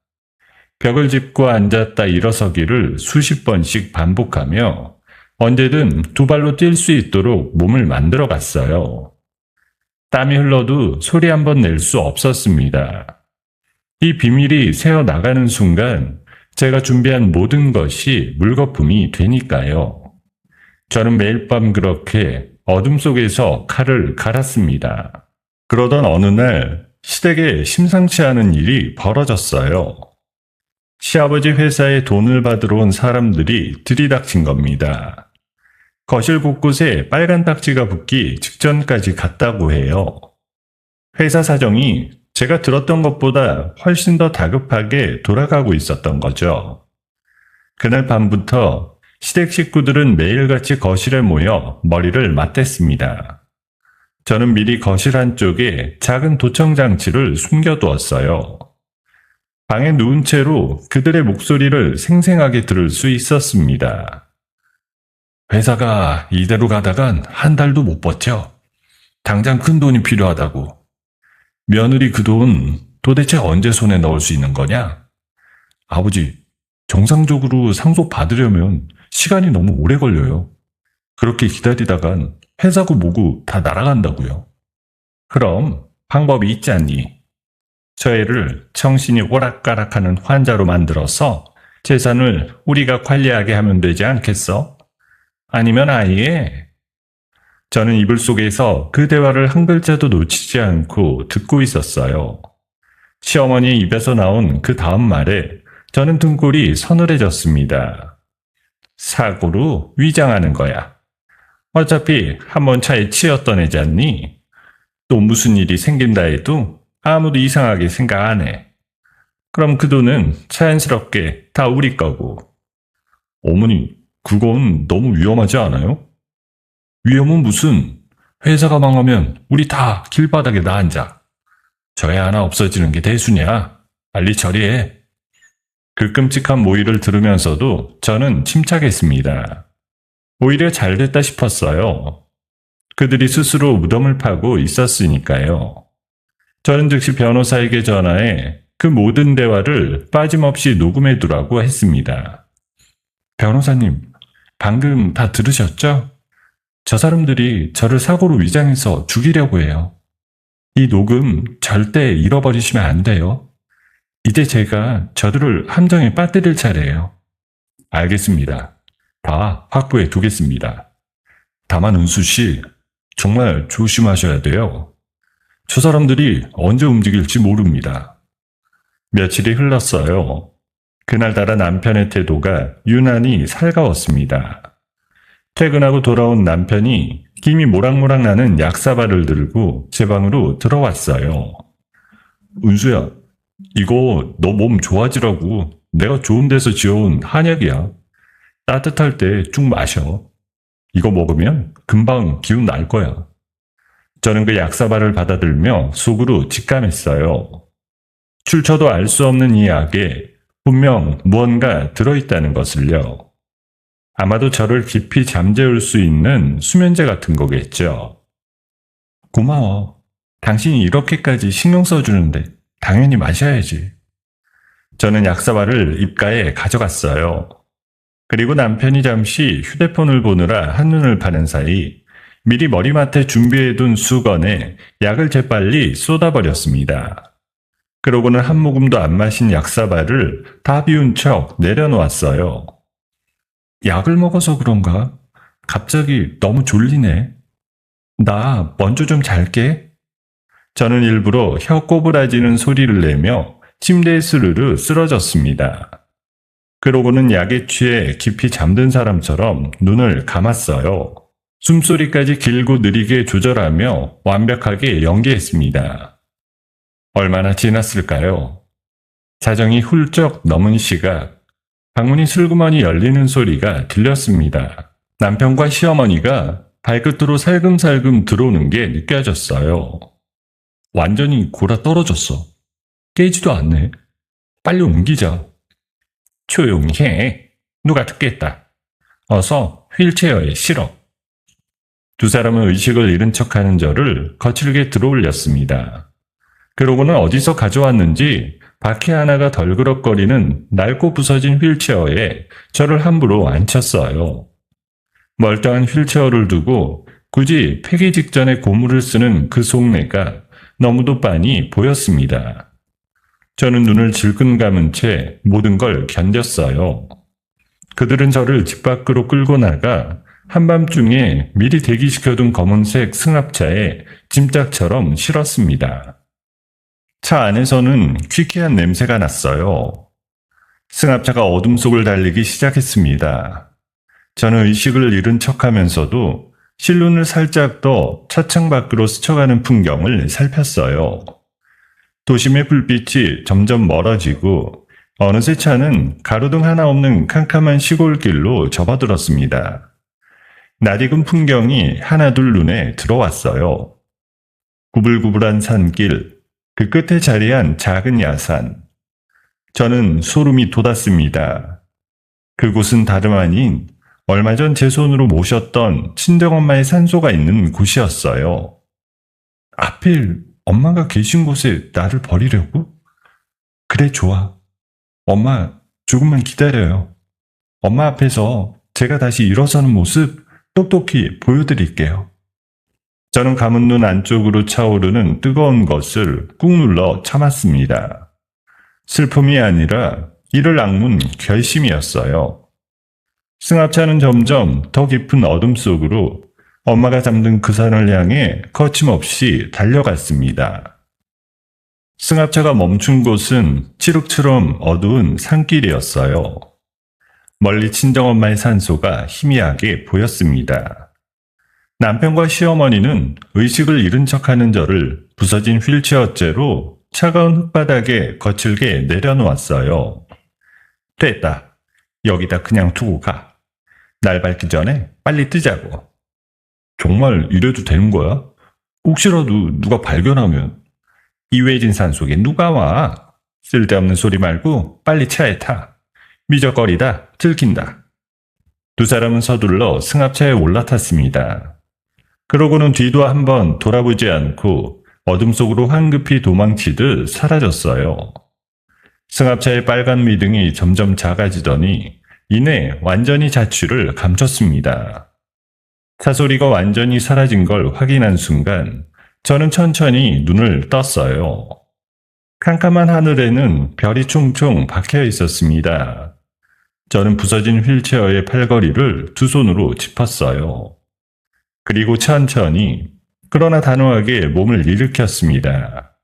벽을 짚고 앉았다 일어서기를 수십 번씩 반복하며 언제든 두 발로 뛸 수 있도록 몸을 만들어 갔어요. 땀이 흘러도 소리 한 번 낼 수 없었습니다. 이 비밀이 새어 나가는 순간 제가 준비한 모든 것이 물거품이 되니까요. 저는 매일 밤 그렇게 어둠 속에서 칼을 갈았습니다. 그러던 어느 날 시댁에 심상치 않은 일이 벌어졌어요. 시아버지 회사에 돈을 받으러 온 사람들이 들이닥친 겁니다. 거실 곳곳에 빨간 딱지가 붙기 직전까지 갔다고 해요. 회사 사정이 제가 들었던 것보다 훨씬 더 다급하게 돌아가고 있었던 거죠. 그날 밤부터 시댁 식구들은 매일같이 거실에 모여 머리를 맞댔습니다. 저는 미리 거실 한쪽에 작은 도청장치를 숨겨두었어요. 방에 누운 채로 그들의 목소리를 생생하게 들을 수 있었습니다. 회사가 이대로 가다간 한 달도 못 버텨. 당장 큰 돈이 필요하다고. 며느리 그 돈 도대체 언제 손에 넣을 수 있는 거냐? 아버지, 정상적으로 상속 받으려면 시간이 너무 오래 걸려요. 그렇게 기다리다간 회사고 뭐고 다 날아간다고요. 그럼 방법이 있지 않니? 저 애를 정신이 오락가락하는 환자로 만들어서 재산을 우리가 관리하게 하면 되지 않겠어? 아니면 아예... 저는 이불 속에서 그 대화를 한 글자도 놓치지 않고 듣고 있었어요. 시어머니의 입에서 나온 그 다음 말에 저는 등골이 서늘해졌습니다. 사고로 위장하는 거야. 어차피 한번 차에 치였던 애잖니? 또 무슨 일이 생긴다 해도 아무도 이상하게 생각 안 해. 그럼 그 돈은 자연스럽게 다 우리 거고. 어머니, 그건 너무 위험하지 않아요? 위험은 무슨, 회사가 망하면 우리 다 길바닥에 나앉아. 저 애 하나 없어지는 게 대수냐? 빨리 처리해. 그 끔찍한 모의를 들으면서도 저는 침착했습니다. 오히려 잘 됐다 싶었어요. 그들이 스스로 무덤을 파고 있었으니까요. 저는 즉시 변호사에게 전화해 그 모든 대화를 빠짐없이 녹음해 두라고 했습니다. 변호사님, 방금 다 들으셨죠? 저 사람들이 저를 사고로 위장해서 죽이려고 해요. 이 녹음 절대 잃어버리시면 안 돼요. 이제 제가 저들을 함정에 빠뜨릴 차례예요. 알겠습니다. 다 확보해 두겠습니다. 다만 은수 씨, 정말 조심하셔야 돼요. 저 사람들이 언제 움직일지 모릅니다. 며칠이 흘렀어요. 그날따라 남편의 태도가 유난히 살가웠습니다. 퇴근하고 돌아온 남편이 김이 모락모락 나는 약사발을 들고 제 방으로 들어왔어요. 은수야, 이거 너 몸 좋아지라고 내가 좋은 데서 지어온 한약이야. 따뜻할 때 쭉 마셔. 이거 먹으면 금방 기운 날 거야. 저는 그 약사발을 받아들며 속으로 직감했어요. 출처도 알 수 없는 이 약에 분명 무언가 들어있다는 것을요. 아마도 저를 깊이 잠재울 수 있는 수면제 같은 거겠죠. 고마워. 당신이 이렇게까지 신경 써주는데 당연히 마셔야지. 저는 약사발을 입가에 가져갔어요. 그리고 남편이 잠시 휴대폰을 보느라 한눈을 파는 사이 미리 머리맡에 준비해둔 수건에 약을 재빨리 쏟아버렸습니다. 그러고는 한 모금도 안 마신 약사발을 다 비운 척 내려놓았어요. 약을 먹어서 그런가? 갑자기 너무 졸리네. 나 먼저 좀 잘게. 저는 일부러 혀 꼬부라지는 소리를 내며 침대에 스르르 쓰러졌습니다. 그러고는 약에 취해 깊이 잠든 사람처럼 눈을 감았어요. 숨소리까지 길고 느리게 조절하며 완벽하게 연기했습니다. 얼마나 지났을까요? 자정이 훌쩍 넘은 시각, 방문이 슬그머니 열리는 소리가 들렸습니다. 남편과 시어머니가 발끝으로 살금살금 들어오는 게 느껴졌어요. 완전히 골아 떨어졌어. 깨지도 않네. 빨리 옮기자. 조용히 해. 누가 듣겠다. 어서 휠체어에 실어. 두 사람은 의식을 잃은 척하는 저를 거칠게 들어올렸습니다. 그러고는 어디서 가져왔는지 바퀴 하나가 덜그럭거리는 낡고 부서진 휠체어에 저를 함부로 앉혔어요. 멀쩡한 휠체어를 두고 굳이 폐기 직전에 고무를 쓰는 그 속내가 너무도 빤히 보였습니다. 저는 눈을 질끈 감은 채 모든 걸 견뎠어요. 그들은 저를 집 밖으로 끌고 나가 한밤중에 미리 대기시켜둔 검은색 승합차에 짐짝처럼 실었습니다. 차 안에서는 퀴퀴한 냄새가 났어요. 승합차가 어둠 속을 달리기 시작했습니다. 저는 의식을 잃은 척하면서도 실눈을 살짝 떠 차창 밖으로 스쳐가는 풍경을 살폈어요. 도심의 불빛이 점점 멀어지고 어느새 차는 가로등 하나 없는 캄캄한 시골길로 접어들었습니다. 낯익은 풍경이 하나둘 눈에 들어왔어요. 구불구불한 산길, 그 끝에 자리한 작은 야산. 저는 소름이 돋았습니다. 그곳은 다름 아닌 얼마 전 제 손으로 모셨던 친정엄마의 산소가 있는 곳이었어요. 하필 엄마가 계신 곳에 나를 버리려고? 그래, 좋아. 엄마, 조금만 기다려요. 엄마 앞에서 제가 다시 일어서는 모습 똑똑히 보여드릴게요. 저는 감은 눈 안쪽으로 차오르는 뜨거운 것을 꾹 눌러 참았습니다. 슬픔이 아니라 이를 악문 결심이었어요. 승합차는 점점 더 깊은 어둠 속으로 엄마가 잠든 그 산을 향해 거침없이 달려갔습니다. 승합차가 멈춘 곳은 칠흑처럼 어두운 산길이었어요. 멀리 친정엄마의 산소가 희미하게 보였습니다. 남편과 시어머니는 의식을 잃은 척하는 저를 부서진 휠체어째로 차가운 흙바닥에 거칠게 내려놓았어요. 됐다. 여기다 그냥 두고 가. 날 밝기 전에 빨리 뜨자고. 정말 이래도 되는 거야? 혹시라도 누가 발견하면. 이외진 산속에 누가 와? 쓸데없는 소리 말고 빨리 차에 타. 미적거리다 들킨다. 두 사람은 서둘러 승합차에 올라탔습니다. 그러고는 뒤도 한번 돌아보지 않고 어둠 속으로 황급히 도망치듯 사라졌어요. 승합차의 빨간 미등이 점점 작아지더니 이내 완전히 자취를 감췄습니다. 사소리가 완전히 사라진 걸 확인한 순간 저는 천천히 눈을 떴어요. 캄캄한 하늘에는 별이 총총 박혀 있었습니다. 저는 부서진 휠체어의 팔걸이를 두 손으로 짚었어요. 그리고 천천히, 그러나 단호하게 몸을 일으켰습니다.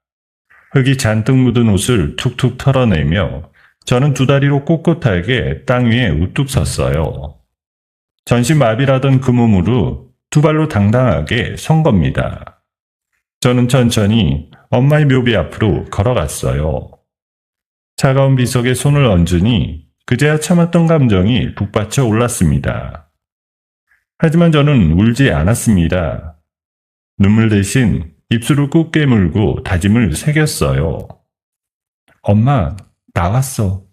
흙이 잔뜩 묻은 옷을 툭툭 털어내며 저는 두 다리로 꼿꼿하게 땅 위에 우뚝 섰어요. 전신마비라던 그 몸으로 두 발로 당당하게 선 겁니다. 저는 천천히 엄마의 묘비 앞으로 걸어갔어요. 차가운 비석에 손을 얹으니 그제야 참았던 감정이 북받쳐 올랐습니다. 하지만 저는 울지 않았습니다. 눈물 대신 입술을 꾹 깨물고 다짐을 새겼어요. 엄마, 나왔어.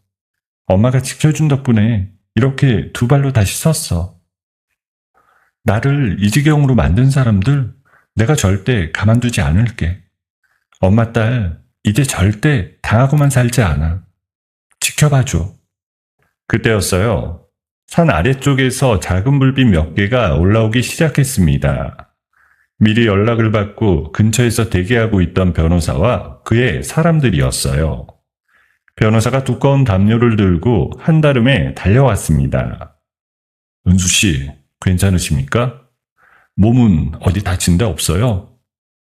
엄마가 지켜준 덕분에 이렇게 두 발로 다시 섰어. 나를 이 지경으로 만든 사람들 내가 절대 가만두지 않을게. 엄마 딸 이제 절대 당하고만 살지 않아. 지켜봐줘. 그때였어요. 산 아래쪽에서 작은 불빛 몇 개가 올라오기 시작했습니다. 미리 연락을 받고 근처에서 대기하고 있던 변호사와 그의 사람들이었어요. 변호사가 두꺼운 담요를 들고 한달음에 달려왔습니다. 은수 씨, 괜찮으십니까? 몸은 어디 다친 데 없어요?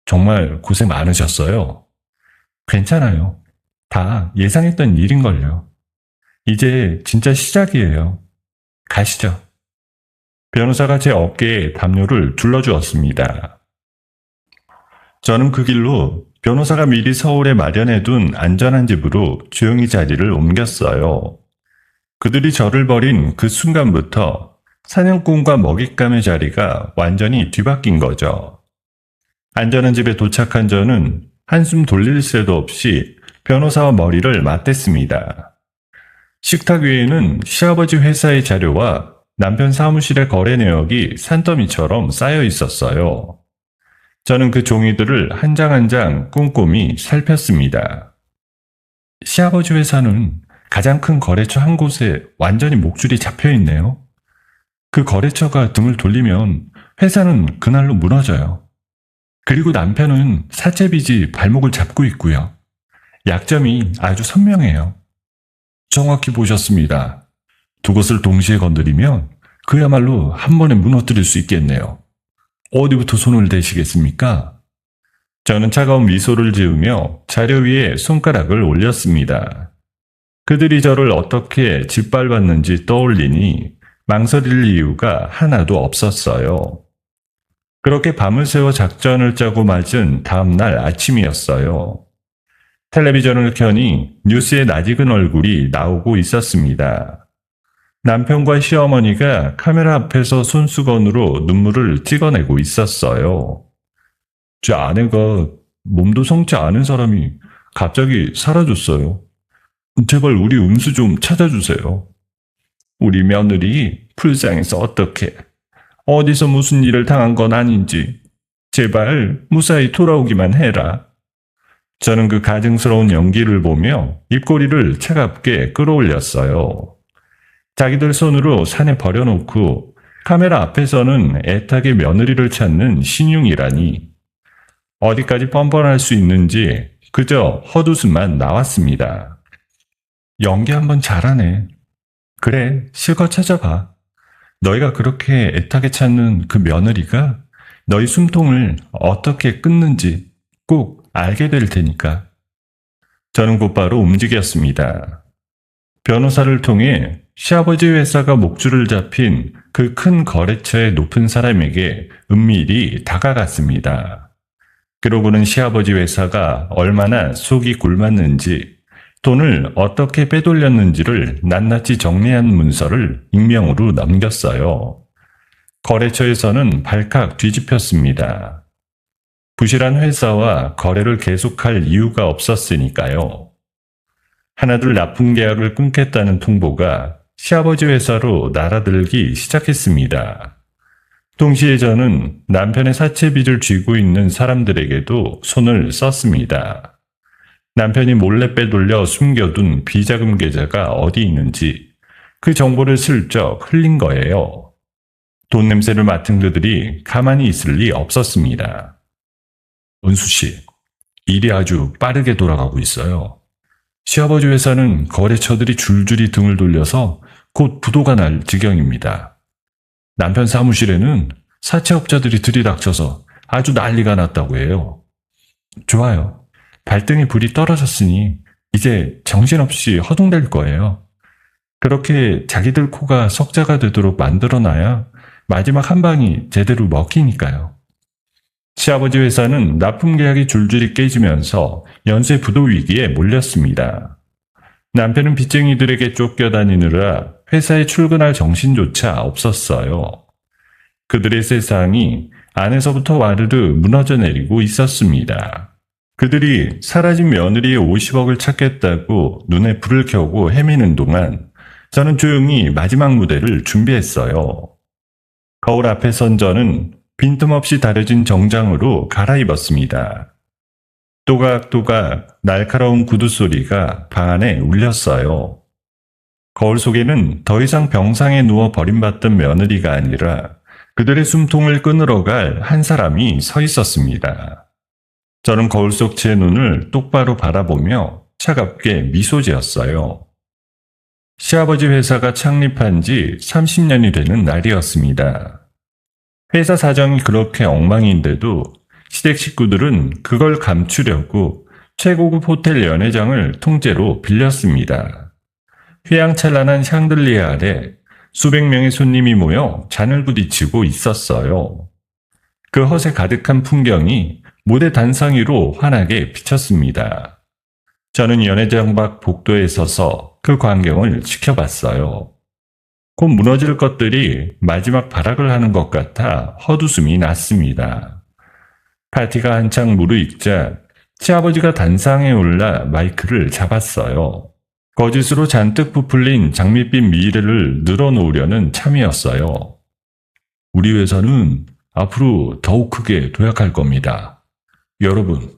정말 고생 많으셨어요. 괜찮아요. 다 예상했던 일인걸요. 이제 진짜 시작이에요. 가시죠. 변호사가 제 어깨에 담요를 둘러주었습니다. 저는 그 길로 변호사가 미리 서울에 마련해둔 안전한 집으로 조용히 자리를 옮겼어요. 그들이 저를 버린 그 순간부터 사냥꾼과 먹잇감의 자리가 완전히 뒤바뀐 거죠. 안전한 집에 도착한 저는 한숨 돌릴 새도 없이 변호사와 머리를 맞댔습니다. 식탁 위에는 시아버지 회사의 자료와 남편 사무실의 거래 내역이 산더미처럼 쌓여 있었어요. 저는 그 종이들을 한 장 한 장 꼼꼼히 살폈습니다. 시아버지 회사는 가장 큰 거래처 한 곳에 완전히 목줄이 잡혀 있네요. 그 거래처가 등을 돌리면 회사는 그날로 무너져요. 그리고 남편은 사채빚이 발목을 잡고 있고요. 약점이 아주 선명해요. 정확히 보셨습니다. 두 것을 동시에 건드리면 그야말로 한 번에 무너뜨릴 수 있겠네요. 어디부터 손을 대시겠습니까? 저는 차가운 미소를 지으며 자료 위에 손가락을 올렸습니다. 그들이 저를 어떻게 짓밟았는지 떠올리니 망설일 이유가 하나도 없었어요. 그렇게 밤을 새워 작전을 짜고 맞은 다음날 아침이었어요. 텔레비전을 켜니 뉴스에 낯익은 얼굴이 나오고 있었습니다. 남편과 시어머니가 카메라 앞에서 손수건으로 눈물을 찍어내고 있었어요. 제 아내가 몸도 성치 않은 사람이 갑자기 사라졌어요. 제발 우리 은수 좀 찾아주세요. 우리 며느리 불쌍해서 어떡해. 어디서 무슨 일을 당한 건 아닌지 제발 무사히 돌아오기만 해라. 저는 그 가증스러운 연기를 보며 입꼬리를 차갑게 끌어올렸어요. 자기들 손으로 산에 버려놓고 카메라 앞에서는 애타게 며느리를 찾는 신용이라니. 어디까지 뻔뻔할 수 있는지 그저 헛웃음만 나왔습니다. 연기 한번 잘하네. 그래, 실컷 찾아봐. 너희가 그렇게 애타게 찾는 그 며느리가 너희 숨통을 어떻게 끊는지 꼭 알게 될 테니까. 저는 곧바로 움직였습니다. 변호사를 통해 시아버지 회사가 목줄을 잡힌 그 큰 거래처의 높은 사람에게 은밀히 다가갔습니다. 그러고는 시아버지 회사가 얼마나 속이 굴렀는지, 돈을 어떻게 빼돌렸는지를 낱낱이 정리한 문서를 익명으로 넘겼어요. 거래처에서는 발칵 뒤집혔습니다. 부실한 회사와 거래를 계속할 이유가 없었으니까요. 하나둘 나쁜 계약을 끊겠다는 통보가 시아버지 회사로 날아들기 시작했습니다. 동시에 저는 남편의 사채빚을 쥐고 있는 사람들에게도 손을 썼습니다. 남편이 몰래 빼돌려 숨겨둔 비자금 계좌가 어디 있는지 그 정보를 슬쩍 흘린 거예요. 돈 냄새를 맡은 그들이 가만히 있을 리 없었습니다. 은수 씨, 일이 아주 빠르게 돌아가고 있어요. 시아버지 회사는 거래처들이 줄줄이 등을 돌려서 곧 부도가 날 지경입니다. 남편 사무실에는 사채업자들이 들이닥쳐서 아주 난리가 났다고 해요. 좋아요. 발등에 불이 떨어졌으니 이제 정신없이 허둥댈 거예요. 그렇게 자기들 코가 석자가 되도록 만들어놔야 마지막 한 방이 제대로 먹히니까요. 시아버지 회사는 납품 계약이 줄줄이 깨지면서 연쇄 부도 위기에 몰렸습니다. 남편은 빚쟁이들에게 쫓겨다니느라 회사에 출근할 정신조차 없었어요. 그들의 세상이 안에서부터 와르르 무너져 내리고 있었습니다. 그들이 사라진 며느리의 50억을 찾겠다고 눈에 불을 켜고 헤매는 동안 저는 조용히 마지막 무대를 준비했어요. 거울 앞에 선 저는 빈틈없이 다려진 정장으로 갈아입었습니다. 또각또각 날카로운 구두 소리가 방 안에 울렸어요. 거울 속에는 더 이상 병상에 누워 버림받던 며느리가 아니라 그들의 숨통을 끊으러 갈 한 사람이 서 있었습니다. 저는 거울 속 제 눈을 똑바로 바라보며 차갑게 미소 지었어요. 시아버지 회사가 창립한 지 30년이 되는 날이었습니다. 회사 사정이 그렇게 엉망인데도 시댁 식구들은 그걸 감추려고 최고급 호텔 연회장을 통째로 빌렸습니다. 휘황찬란한 샹들리에 아래 수백 명의 손님이 모여 잔을 부딪히고 있었어요. 그 허세 가득한 풍경이 무대 단상 위로 환하게 비쳤습니다. 저는 연회장 밖 복도에 서서 그 광경을 지켜봤어요. 곧 무너질 것들이 마지막 발악을 하는 것 같아 헛웃음이 났습니다. 파티가 한창 무르익자 시아버지가 단상에 올라 마이크를 잡았어요. 거짓으로 잔뜩 부풀린 장밋빛 미래를 늘어놓으려는 참이었어요. 우리 회사는 앞으로 더욱 크게 도약할 겁니다. 여러분,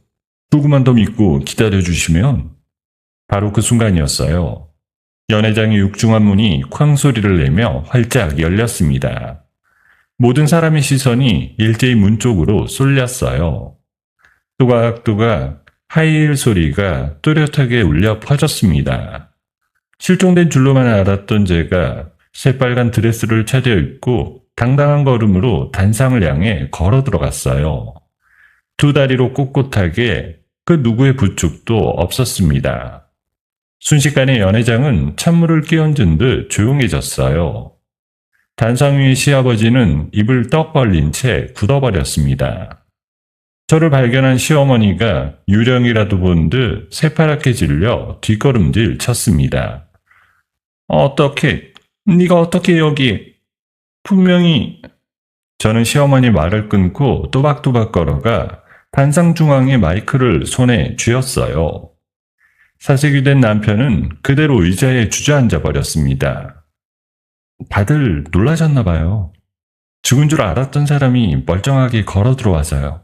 조금만 더 믿고 기다려주시면. 바로 그 순간이었어요. 연회장의 육중한 문이 쾅 소리를 내며 활짝 열렸습니다. 모든 사람의 시선이 일제히 문 쪽으로 쏠렸어요. 또각또각 하이힐 소리가 또렷하게 울려 퍼졌습니다. 실종된 줄로만 알았던 제가 새빨간 드레스를 차려입고 당당한 걸음으로 단상을 향해 걸어 들어갔어요. 두 다리로 꼿꼿하게 그 누구의 부축도 없었습니다. 순식간에 연회장은 찬물을 끼얹은 듯 조용해졌어요. 단상 위의 시아버지는 입을 떡 벌린 채 굳어버렸습니다. 저를 발견한 시어머니가 유령이라도 본 듯 새파랗게 질려 뒷걸음질 쳤습니다. 네가 어떻게 여기? 분명히... 저는 시어머니 말을 끊고 또박또박 걸어가 단상 중앙에 마이크를 손에 쥐었어요. 사색이 된 남편은 그대로 의자에 주저앉아 버렸습니다. 다들 놀라셨나 봐요. 죽은 줄 알았던 사람이 멀쩡하게 걸어 들어와서요.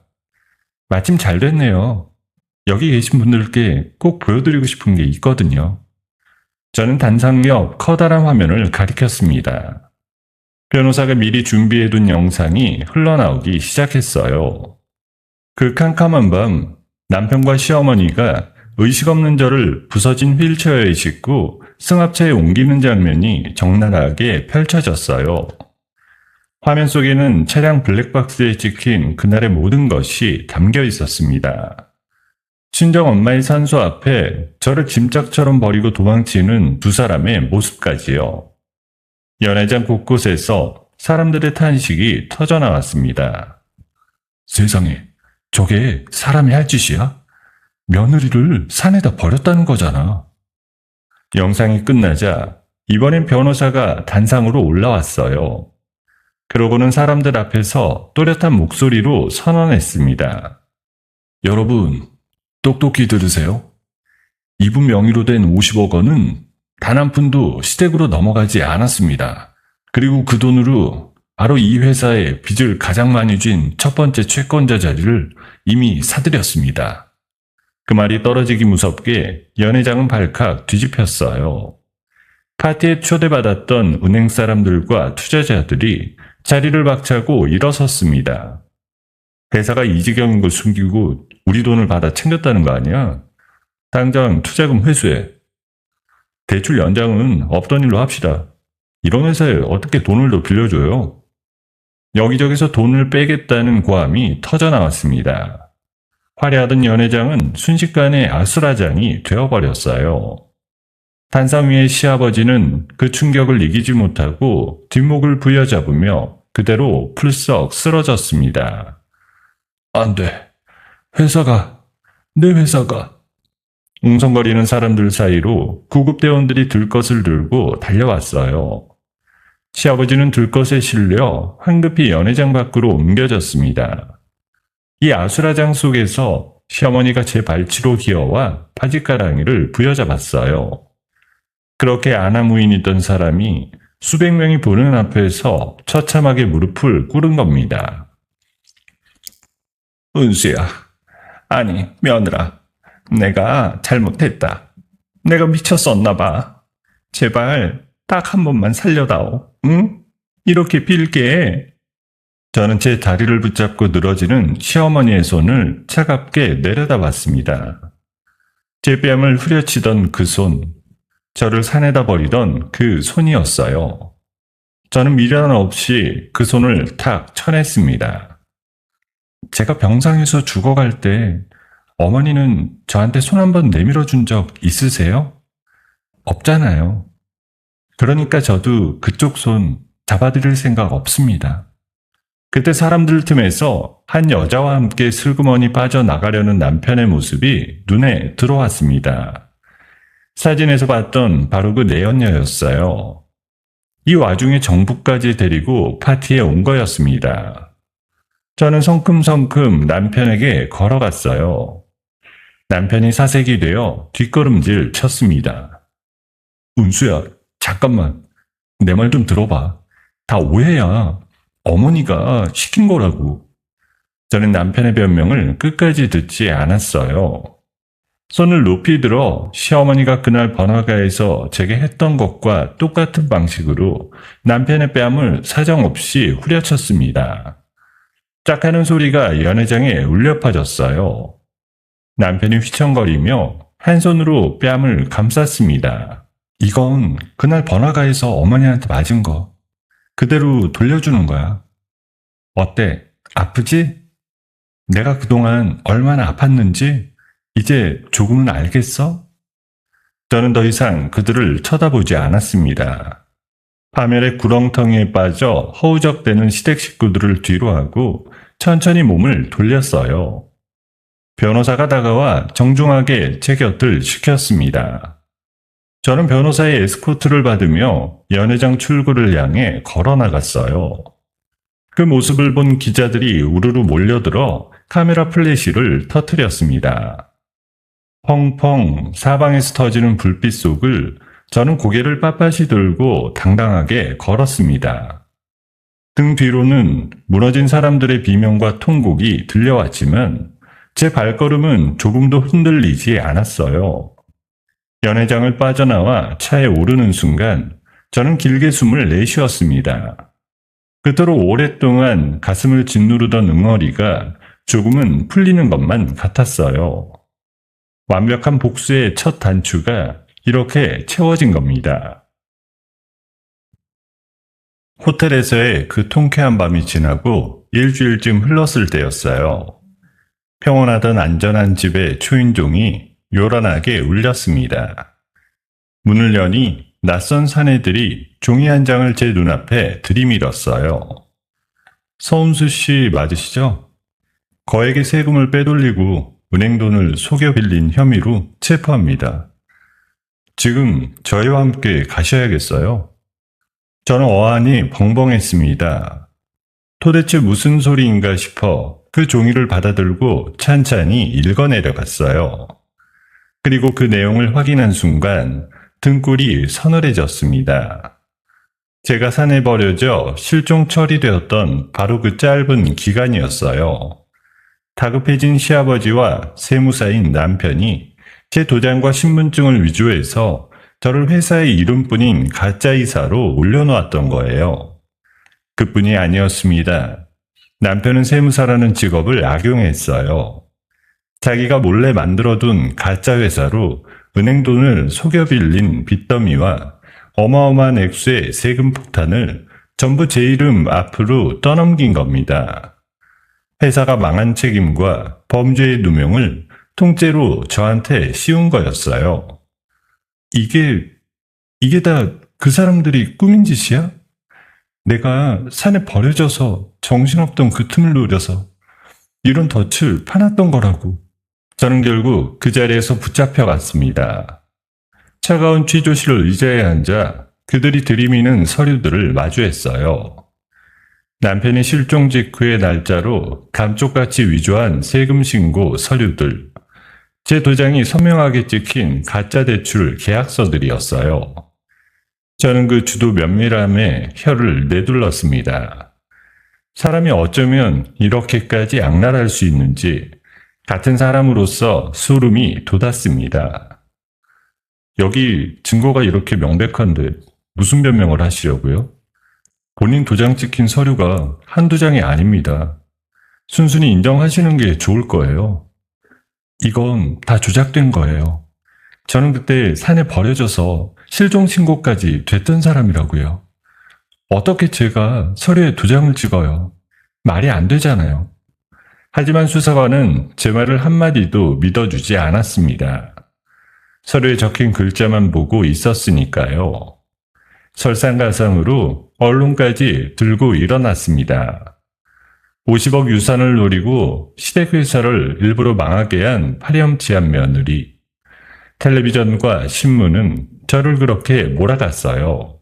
마침 잘 됐네요. 여기 계신 분들께 꼭 보여드리고 싶은 게 있거든요. 저는 단상 옆 커다란 화면을 가리켰습니다. 변호사가 미리 준비해둔 영상이 흘러나오기 시작했어요. 그 캄캄한 밤, 남편과 시어머니가 의식 없는 저를 부서진 휠체어에 싣고 승합차에 옮기는 장면이 적나라하게 펼쳐졌어요. 화면 속에는 차량 블랙박스에 찍힌 그날의 모든 것이 담겨 있었습니다. 친정 엄마의 산소 앞에 저를 짐짝처럼 버리고 도망치는 두 사람의 모습까지요. 연회장 곳곳에서 사람들의 탄식이 터져나왔습니다. 세상에, 저게 사람이 할 짓이야? 며느리를 산에다 버렸다는 거잖아. 영상이 끝나자 이번엔 변호사가 단상으로 올라왔어요. 그러고는 사람들 앞에서 또렷한 목소리로 선언했습니다. 여러분, 똑똑히 들으세요. 이분 명의로 된 50억 원은 단 한 푼도 시댁으로 넘어가지 않았습니다. 그리고 그 돈으로 바로 이 회사에 빚을 가장 많이 진 첫 번째 채권자 자리를 이미 사들였습니다. 그 말이 떨어지기 무섭게 연회장은 발칵 뒤집혔어요. 파티에 초대받았던 은행 사람들과 투자자들이 자리를 박차고 일어섰습니다. 회사가 이 지경인 걸 숨기고 우리 돈을 받아 챙겼다는 거 아니야? 당장 투자금 회수해. 대출 연장은 없던 일로 합시다. 이런 회사에 어떻게 돈을 더 빌려줘요? 여기저기서 돈을 빼겠다는 고함이 터져나왔습니다. 화려하던 연회장은 순식간에 아수라장이 되어버렸어요. 단상 위의 시아버지는 그 충격을 이기지 못하고 뒷목을 부여잡으며 그대로 풀썩 쓰러졌습니다. 안 돼. 내 회사가. 웅성거리는 사람들 사이로 구급대원들이 들것을 들고 달려왔어요. 시아버지는 들것에 실려 황급히 연회장 밖으로 옮겨졌습니다. 이 아수라장 속에서 시어머니가 제 발치로 기어와 바지가랑이를 부여잡았어요. 그렇게 아나무인이던 사람이 수백 명이 보는 앞에서 처참하게 무릎을 꿇은 겁니다. 은수야, 아니 며느라, 내가 잘못했다. 내가 미쳤었나 봐. 제발 딱 한 번만 살려다오. 응? 이렇게 빌게. 저는 제 다리를 붙잡고 늘어지는 시어머니의 손을 차갑게 내려다봤습니다. 제 뺨을 후려치던 그 손, 저를 산에다 버리던 그 손이었어요. 저는 미련 없이 그 손을 탁 쳐냈습니다. 제가 병상에서 죽어갈 때 어머니는 저한테 손 한번 내밀어 준 적 있으세요? 없잖아요. 그러니까 저도 그쪽 손 잡아드릴 생각 없습니다. 그때 사람들 틈에서 한 여자와 함께 슬그머니 빠져나가려는 남편의 모습이 눈에 들어왔습니다. 사진에서 봤던 바로 그 내연녀였어요. 이 와중에 정부까지 데리고 파티에 온 거였습니다. 저는 성큼성큼 남편에게 걸어갔어요. 남편이 사색이 되어 뒷걸음질 쳤습니다. 은수야, 잠깐만. 내 말 좀 들어봐. 다 오해야. 어머니가 시킨 거라고. 저는 남편의 변명을 끝까지 듣지 않았어요. 손을 높이 들어 시어머니가 그날 번화가에서 제게 했던 것과 똑같은 방식으로 남편의 뺨을 사정없이 후려쳤습니다. 짝 하는 소리가 연회장에 울려 퍼졌어요. 남편이 휘청거리며 한 손으로 뺨을 감쌌습니다. 이건 그날 번화가에서 어머니한테 맞은 거. 그대로 돌려주는 거야. 어때? 아프지? 내가 그동안 얼마나 아팠는지 이제 조금은 알겠어? 저는 더 이상 그들을 쳐다보지 않았습니다. 파멸의 구렁텅이에 빠져 허우적대는 시댁 식구들을 뒤로하고 천천히 몸을 돌렸어요. 변호사가 다가와 정중하게 제 곁을 지켰습니다. 저는 변호사의 에스코트를 받으며 연회장 출구를 향해 걸어 나갔어요. 그 모습을 본 기자들이 우르르 몰려들어 카메라 플래시를 터뜨렸습니다. 펑펑 사방에서 터지는 불빛 속을 저는 고개를 빳빳이 들고 당당하게 걸었습니다. 등 뒤로는 무너진 사람들의 비명과 통곡이 들려왔지만 제 발걸음은 조금도 흔들리지 않았어요. 연회장을 빠져나와 차에 오르는 순간 저는 길게 숨을 내쉬었습니다. 그토록 오랫동안 가슴을 짓누르던 응어리가 조금은 풀리는 것만 같았어요. 완벽한 복수의 첫 단추가 이렇게 채워진 겁니다. 호텔에서의 그 통쾌한 밤이 지나고 일주일쯤 흘렀을 때였어요. 평온하던 안전한 집의 초인종이 요란하게 울렸습니다. 문을 여니 낯선 사내들이 종이 한 장을 제 눈앞에 들이밀었어요. 서은수 씨 맞으시죠? 거액의 세금을 빼돌리고 은행 돈을 속여 빌린 혐의로 체포합니다. 지금 저희와 함께 가셔야겠어요. 저는 어안이 벙벙했습니다. 도대체 무슨 소리인가 싶어 그 종이를 받아들고 찬찬히 읽어내려갔어요. 그리고 그 내용을 확인한 순간 등골이 서늘해졌습니다. 제가 산에 버려져 실종 처리되었던 바로 그 짧은 기간이었어요. 다급해진 시아버지와 세무사인 남편이 제 도장과 신분증을 위조해서 저를 회사의 이름뿐인 가짜이사로 올려놓았던 거예요. 그뿐이 아니었습니다. 남편은 세무사라는 직업을 악용했어요. 자기가 몰래 만들어둔 가짜 회사로 은행 돈을 속여 빌린 빚더미와 어마어마한 액수의 세금 폭탄을 전부 제 이름 앞으로 떠넘긴 겁니다. 회사가 망한 책임과 범죄의 누명을 통째로 저한테 씌운 거였어요. 이게 다 그 사람들이 꾸민 짓이야? 내가 산에 버려져서 정신없던 그 틈을 노려서 이런 덫을 파놨던 거라고. 저는 결국 그 자리에서 붙잡혀갔습니다. 차가운 취조실 의자에 앉아 그들이 들이미는 서류들을 마주했어요. 남편이 실종 직후의 날짜로 감쪽같이 위조한 세금 신고 서류들, 제 도장이 선명하게 찍힌 가짜 대출 계약서들이었어요. 저는 그 주도 면밀함에 혀를 내둘렀습니다. 사람이 어쩌면 이렇게까지 악랄할 수 있는지 같은 사람으로서 소름이 돋았습니다. 여기 증거가 이렇게 명백한데 무슨 변명을 하시려고요? 본인 도장 찍힌 서류가 한두 장이 아닙니다. 순순히 인정하시는 게 좋을 거예요. 이건 다 조작된 거예요. 저는 그때 산에 버려져서 실종 신고까지 됐던 사람이라고요. 어떻게 제가 서류에 도장을 찍어요? 말이 안 되잖아요. 하지만 수사관은 제 말을 한마디도 믿어주지 않았습니다. 서류에 적힌 글자만 보고 있었으니까요. 설상가상으로 언론까지 들고 일어났습니다. 50억 유산을 노리고 시댁회사를 일부러 망하게 한 파렴치한 며느리. 텔레비전과 신문은 저를 그렇게 몰아갔어요.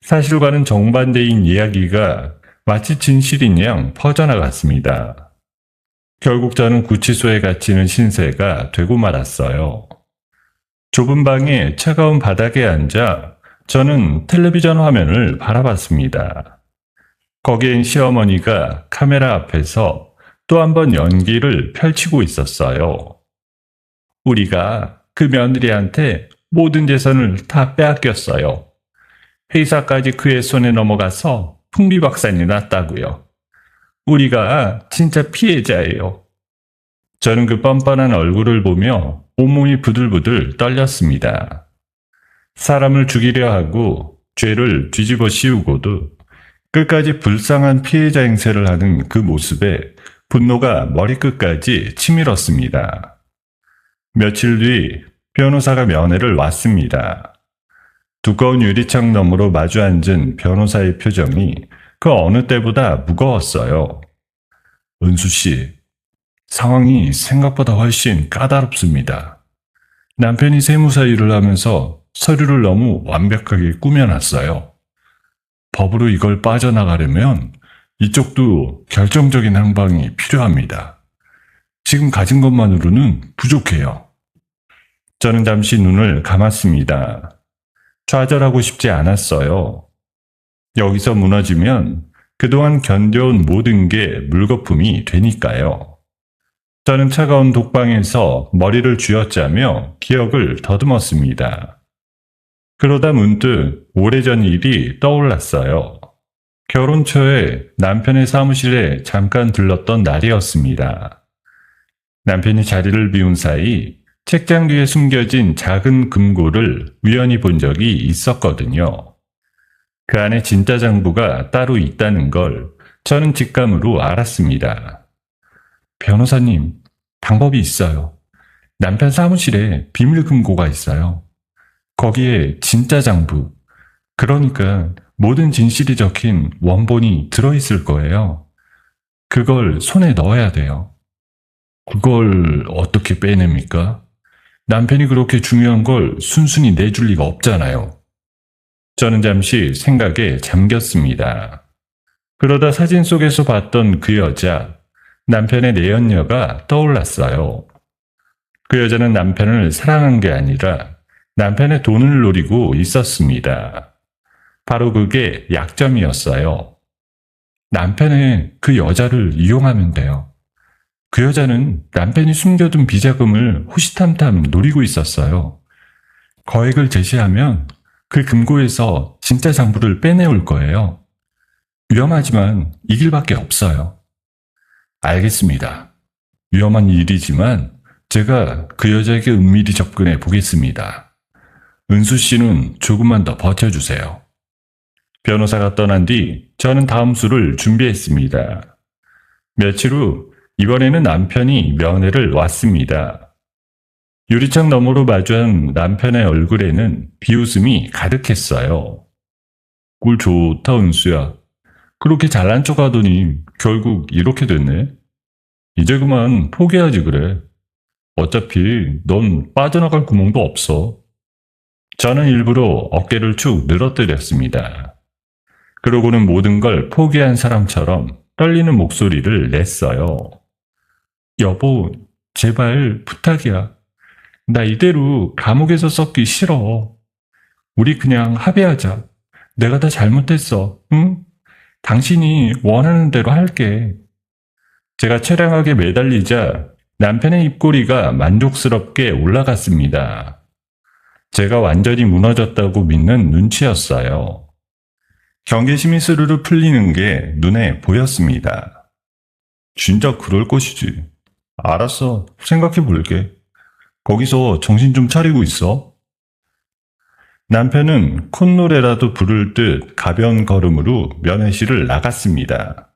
사실과는 정반대인 이야기가 마치 진실인 양 퍼져나갔습니다. 결국 저는 구치소에 갇히는 신세가 되고 말았어요. 좁은 방의 차가운 바닥에 앉아 저는 텔레비전 화면을 바라봤습니다. 거기엔 시어머니가 카메라 앞에서 또 한 번 연기를 펼치고 있었어요. 우리가 그 며느리한테 모든 재산을 다 빼앗겼어요. 회사까지 그의 손에 넘어가서 풍비박산이 났다고요. 우리가 진짜 피해자예요. 저는 그 뻔뻔한 얼굴을 보며 온몸이 부들부들 떨렸습니다. 사람을 죽이려 하고 죄를 뒤집어 씌우고도 끝까지 불쌍한 피해자 행세를 하는 그 모습에 분노가 머리끝까지 치밀었습니다. 며칠 뒤 변호사가 면회를 왔습니다. 두꺼운 유리창 너머로 마주 앉은 변호사의 표정이 그 어느 때보다 무거웠어요. 은수 씨, 상황이 생각보다 훨씬 까다롭습니다. 남편이 세무사 일을 하면서 서류를 너무 완벽하게 꾸며놨어요. 법으로 이걸 빠져나가려면 이쪽도 결정적인 항방이 필요합니다. 지금 가진 것만으로는 부족해요. 저는 잠시 눈을 감았습니다. 좌절하고 싶지 않았어요. 여기서 무너지면 그동안 견뎌온 모든 게 물거품이 되니까요. 저는 차가운 독방에서 머리를 쥐어짜며 기억을 더듬었습니다. 그러다 문득 오래전 일이 떠올랐어요. 결혼 초에 남편의 사무실에 잠깐 들렀던 날이었습니다. 남편이 자리를 비운 사이 책장 뒤에 숨겨진 작은 금고를 우연히 본 적이 있었거든요. 그 안에 진짜 장부가 따로 있다는 걸 저는 직감으로 알았습니다. 변호사님, 방법이 있어요. 남편 사무실에 비밀 금고가 있어요. 거기에 진짜 장부, 그러니까 모든 진실이 적힌 원본이 들어있을 거예요. 그걸 손에 넣어야 돼요. 그걸 어떻게 빼냅니까? 남편이 그렇게 중요한 걸 순순히 내줄 리가 없잖아요. 저는 잠시 생각에 잠겼습니다. 그러다 사진 속에서 봤던 그 여자, 남편의 내연녀가 떠올랐어요. 그 여자는 남편을 사랑한 게 아니라 남편의 돈을 노리고 있었습니다. 바로 그게 약점이었어요. 남편의 그 여자를 이용하면 돼요. 그 여자는 남편이 숨겨둔 비자금을 호시탐탐 노리고 있었어요. 거액을 제시하면 그 금고에서 진짜 장부를 빼내올 거예요. 위험하지만 이 길밖에 없어요. 알겠습니다. 위험한 일이지만 제가 그 여자에게 은밀히 접근해 보겠습니다. 은수 씨는 조금만 더 버텨주세요. 변호사가 떠난 뒤 저는 다음 수를 준비했습니다. 며칠 후 이번에는 남편이 면회를 왔습니다. 유리창 너머로 마주한 남편의 얼굴에는 비웃음이 가득했어요. 꿀 좋다, 은수야. 그렇게 잘난 척 하더니 결국 이렇게 됐네. 이제 그만 포기하지 그래. 어차피 넌 빠져나갈 구멍도 없어. 저는 일부러 어깨를 축 늘어뜨렸습니다. 그러고는 모든 걸 포기한 사람처럼 떨리는 목소리를 냈어요. 여보, 제발 부탁이야. 나 이대로 감옥에서 썩기 싫어. 우리 그냥 합의하자. 내가 다 잘못했어, 응? 당신이 원하는 대로 할게. 제가 처량하게 매달리자 남편의 입꼬리가 만족스럽게 올라갔습니다. 제가 완전히 무너졌다고 믿는 눈치였어요. 경계심이 스르르 풀리는 게 눈에 보였습니다. 진짜 그럴 것이지. 알았어, 생각해 볼게. 거기서 정신 좀 차리고 있어. 남편은 콧노래라도 부를 듯 가벼운 걸음으로 면회실을 나갔습니다.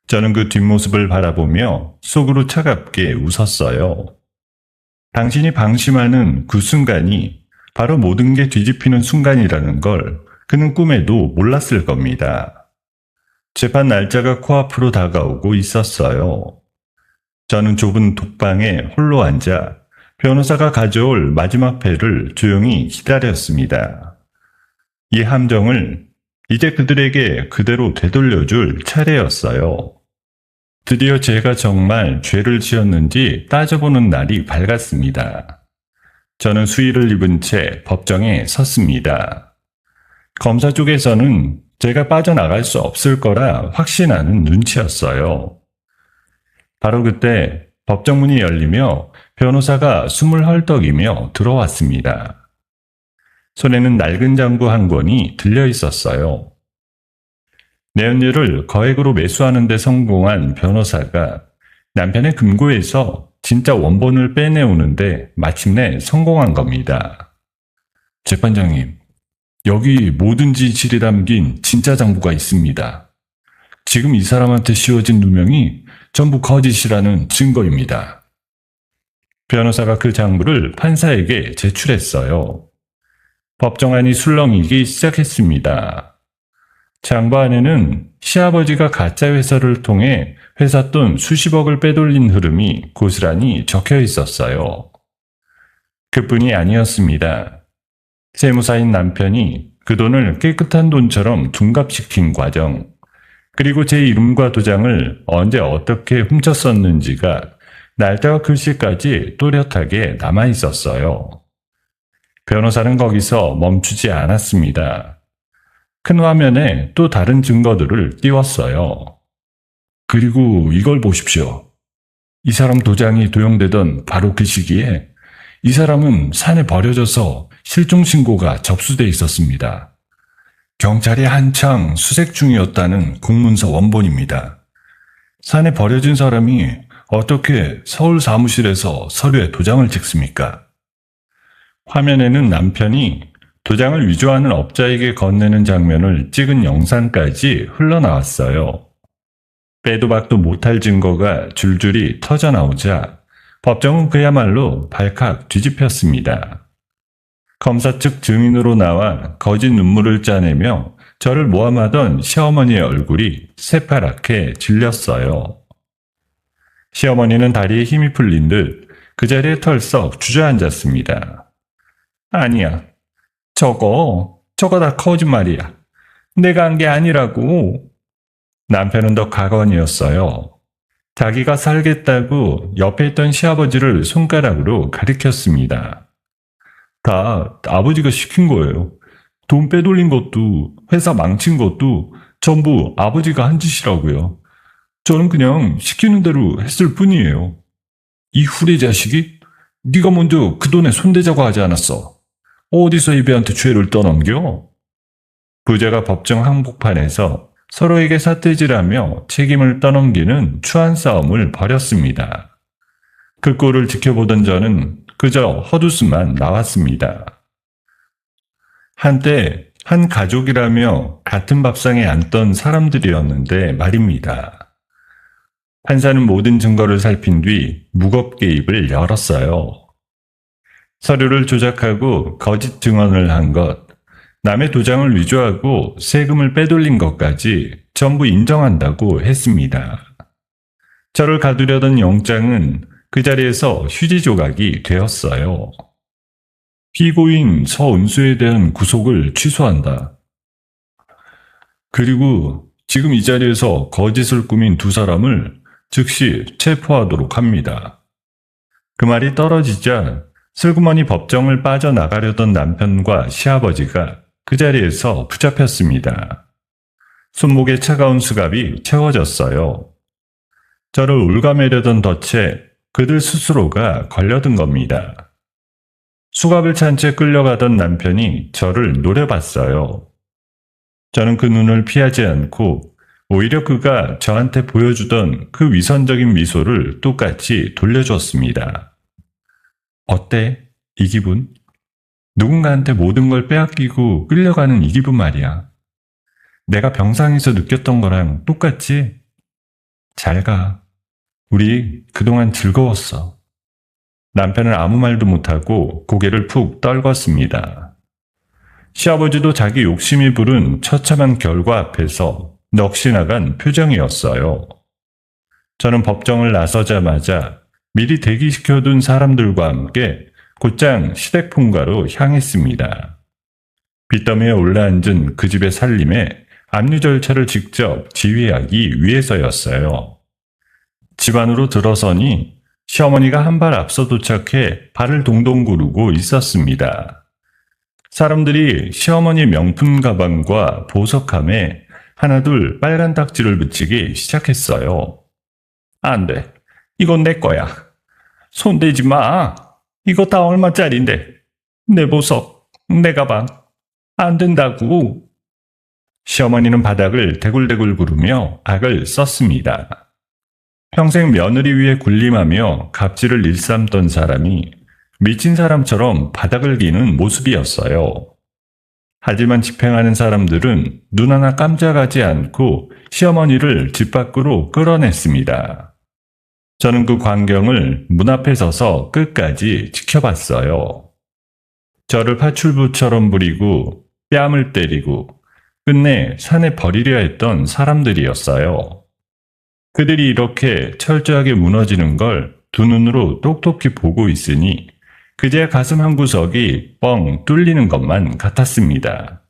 저는 그 뒷모습을 바라보며 속으로 차갑게 웃었어요. 당신이 방심하는 그 순간이 바로 모든 게 뒤집히는 순간이라는 걸 그는 꿈에도 몰랐을 겁니다. 재판 날짜가 코앞으로 다가오고 있었어요. 저는 좁은 독방에 홀로 앉아 변호사가 가져올 마지막 패를 조용히 기다렸습니다. 이 함정을 이제 그들에게 그대로 되돌려줄 차례였어요. 드디어 제가 정말 죄를 지었는지 따져보는 날이 밝았습니다. 저는 수의를 입은 채 법정에 섰습니다. 검사 쪽에서는 제가 빠져나갈 수 없을 거라 확신하는 눈치였어요. 바로 그때 법정문이 열리며 변호사가 숨을 헐떡이며 들어왔습니다. 손에는 낡은 장부 한 권이 들려 있었어요. 내연녀를 거액으로 매수하는 데 성공한 변호사가 남편의 금고에서 진짜 원본을 빼내오는데 마침내 성공한 겁니다. 재판장님, 여기 모든 진실이 담긴 진짜 장부가 있습니다. 지금 이 사람한테 씌워진 누명이 전부 거짓이라는 증거입니다. 변호사가 그 장부를 판사에게 제출했어요. 법정안이 술렁이기 시작했습니다. 장부 안에는 시아버지가 가짜 회사를 통해 회사 돈 수십억을 빼돌린 흐름이 고스란히 적혀 있었어요. 그뿐이 아니었습니다. 세무사인 남편이 그 돈을 깨끗한 돈처럼 둔갑시킨 과정, 그리고 제 이름과 도장을 언제 어떻게 훔쳤었는지가 날짜와 글씨까지 또렷하게 남아 있었어요. 변호사는 거기서 멈추지 않았습니다. 큰 화면에 또 다른 증거들을 띄웠어요. 그리고 이걸 보십시오. 이 사람 도장이 도용되던 바로 그 시기에 이 사람은 산에 버려져서 실종신고가 접수돼 있었습니다. 경찰이 한창 수색 중이었다는 공문서 원본입니다. 산에 버려진 사람이 어떻게 서울 사무실에서 서류에 도장을 찍습니까? 화면에는 남편이 도장을 위조하는 업자에게 건네는 장면을 찍은 영상까지 흘러나왔어요. 빼도 박도 못할 증거가 줄줄이 터져나오자 법정은 그야말로 발칵 뒤집혔습니다. 검사 측 증인으로 나와 거짓 눈물을 짜내며 저를 모함하던 시어머니의 얼굴이 새파랗게 질렸어요. 시어머니는 다리에 힘이 풀린 듯 그 자리에 털썩 주저앉았습니다. 아니야. 저거 다 거짓말이야. 내가 한 게 아니라고. 남편은 더 가관이었어요. 자기가 살겠다고 옆에 있던 시아버지를 손가락으로 가리켰습니다. 다 아버지가 시킨 거예요. 돈 빼돌린 것도 회사 망친 것도 전부 아버지가 한 짓이라고요. 저는 그냥 시키는 대로 했을 뿐이에요. 이 후레 자식이? 네가 먼저 그 돈에 손대자고 하지 않았어. 어디서 이배한테 죄를 떠넘겨? 부자가 법정 항복판에서 서로에게 삿대질하며 책임을 떠넘기는 추한 싸움을 벌였습니다. 그 꼴을 지켜보던 저는 그저 헛웃음만 나왔습니다. 한때 한 가족이라며 같은 밥상에 앉던 사람들이었는데 말입니다. 판사는 모든 증거를 살핀 뒤 무겁게 입을 열었어요. 서류를 조작하고 거짓 증언을 한 것, 남의 도장을 위조하고 세금을 빼돌린 것까지 전부 인정한다고 했습니다. 저를 가두려던 영장은 그 자리에서 휴지 조각이 되었어요. 피고인 서은수에 대한 구속을 취소한다. 그리고 지금 이 자리에서 거짓을 꾸민 두 사람을 즉시 체포하도록 합니다. 그 말이 떨어지자 슬그머니 법정을 빠져나가려던 남편과 시아버지가 그 자리에서 붙잡혔습니다. 손목에 차가운 수갑이 채워졌어요. 저를 올가매려던 덫에 그들 스스로가 걸려든 겁니다. 수갑을 찬 채 끌려가던 남편이 저를 노려봤어요. 저는 그 눈을 피하지 않고 오히려 그가 저한테 보여주던 그 위선적인 미소를 똑같이 돌려줬습니다. 어때? 이 기분? 누군가한테 모든 걸 빼앗기고 끌려가는 이 기분 말이야. 내가 병상에서 느꼈던 거랑 똑같지? 잘 가. 우리 그동안 즐거웠어. 남편은 아무 말도 못하고 고개를 푹 떨궜습니다. 시아버지도 자기 욕심이 부른 처참한 결과 앞에서 넋이 나간 표정이었어요. 저는 법정을 나서자마자 미리 대기시켜둔 사람들과 함께 곧장 시댁본가로 향했습니다. 빚더미에 올라앉은 그 집의 살림에 압류 절차를 직접 지휘하기 위해서였어요. 집 안으로 들어서니 시어머니가 한 발 앞서 도착해 발을 동동 구르고 있었습니다. 사람들이 시어머니 명품 가방과 보석함에 하나둘 빨간 딱지를 붙이기 시작했어요. 안 돼. 이건 내 거야. 손대지 마. 이거 다 얼마짜린데. 내 보석, 내 가방. 안 된다고. 시어머니는 바닥을 대굴대굴 구르며 악을 썼습니다. 평생 며느리 위에 군림하며 갑질을 일삼던 사람이 미친 사람처럼 바닥을 기는 모습이었어요. 하지만 집행하는 사람들은 눈 하나 깜짝하지 않고 시어머니를 집 밖으로 끌어냈습니다. 저는 그 광경을 문 앞에 서서 끝까지 지켜봤어요. 저를 파출부처럼 부리고 뺨을 때리고 끝내 산에 버리려 했던 사람들이었어요. 그들이 이렇게 철저하게 무너지는 걸 두 눈으로 똑똑히 보고 있으니 그제야 가슴 한구석이 뻥 뚫리는 것만 같았습니다.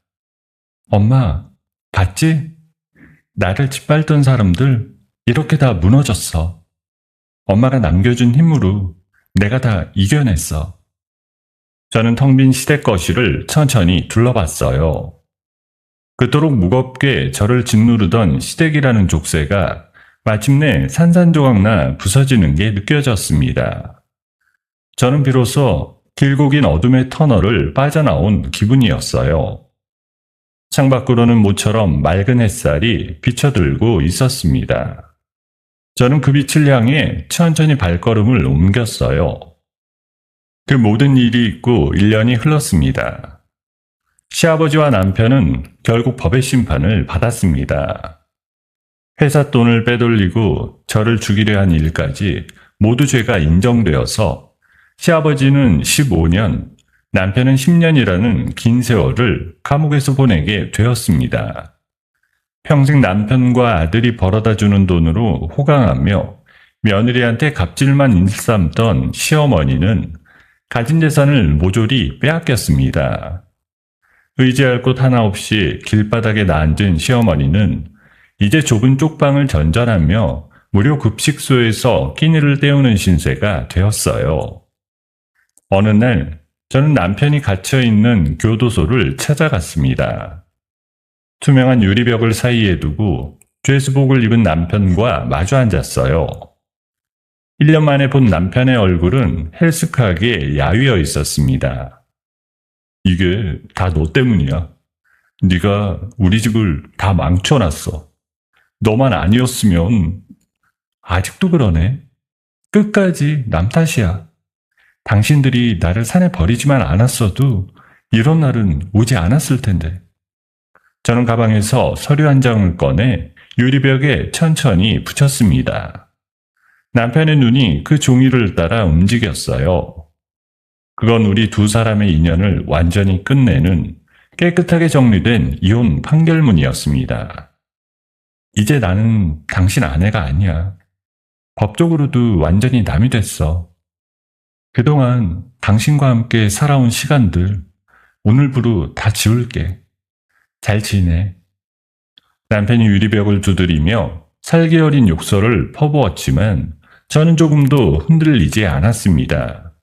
엄마, 봤지? 나를 짓밟던 사람들 이렇게 다 무너졌어. 엄마가 남겨준 힘으로 내가 다 이겨냈어. 저는 텅 빈 시댁 거실을 천천히 둘러봤어요. 그토록 무겁게 저를 짓누르던 시댁이라는 족쇄가 마침내 산산조각나 부서지는 게 느껴졌습니다. 저는 비로소 길고 긴 어둠의 터널을 빠져나온 기분이었어요. 창밖으로는 모처럼 맑은 햇살이 비쳐들고 있었습니다. 저는 그 빛을 향해 천천히 발걸음을 옮겼어요. 그 모든 일이 있고 1년이 흘렀습니다. 시아버지와 남편은 결국 법의 심판을 받았습니다. 회사 돈을 빼돌리고 저를 죽이려 한 일까지 모두 죄가 인정되어서 시아버지는 15년, 남편은 10년이라는 긴 세월을 감옥에서 보내게 되었습니다. 평생 남편과 아들이 벌어다주는 돈으로 호강하며 며느리한테 갑질만 일삼던 시어머니는 가진 재산을 모조리 빼앗겼습니다. 의지할 곳 하나 없이 길바닥에 앉은 시어머니는 이제 좁은 쪽방을 전전하며 무료 급식소에서 끼니를 때우는 신세가 되었어요. 어느 날 저는 남편이 갇혀있는 교도소를 찾아갔습니다. 투명한 유리벽을 사이에 두고 죄수복을 입은 남편과 마주 앉았어요. 1년 만에 본 남편의 얼굴은 헬스크하게 야위어 있었습니다. 이게 다 너 때문이야. 네가 우리 집을 다 망쳐놨어. 너만 아니었으면. 아직도 그러네. 끝까지 남 탓이야. 당신들이 나를 산에 버리지만 않았어도 이런 날은 오지 않았을 텐데. 저는 가방에서 서류 한 장을 꺼내 유리벽에 천천히 붙였습니다. 남편의 눈이 그 종이를 따라 움직였어요. 그건 우리 두 사람의 인연을 완전히 끝내는 깨끗하게 정리된 이혼 판결문이었습니다. 이제 나는 당신 아내가 아니야. 법적으로도 완전히 남이 됐어. 그동안 당신과 함께 살아온 시간들 오늘부로 다 지울게. 잘 지내. 남편이 유리벽을 두드리며 살기 어린 욕설을 퍼부었지만 저는 조금도 흔들리지 않았습니다.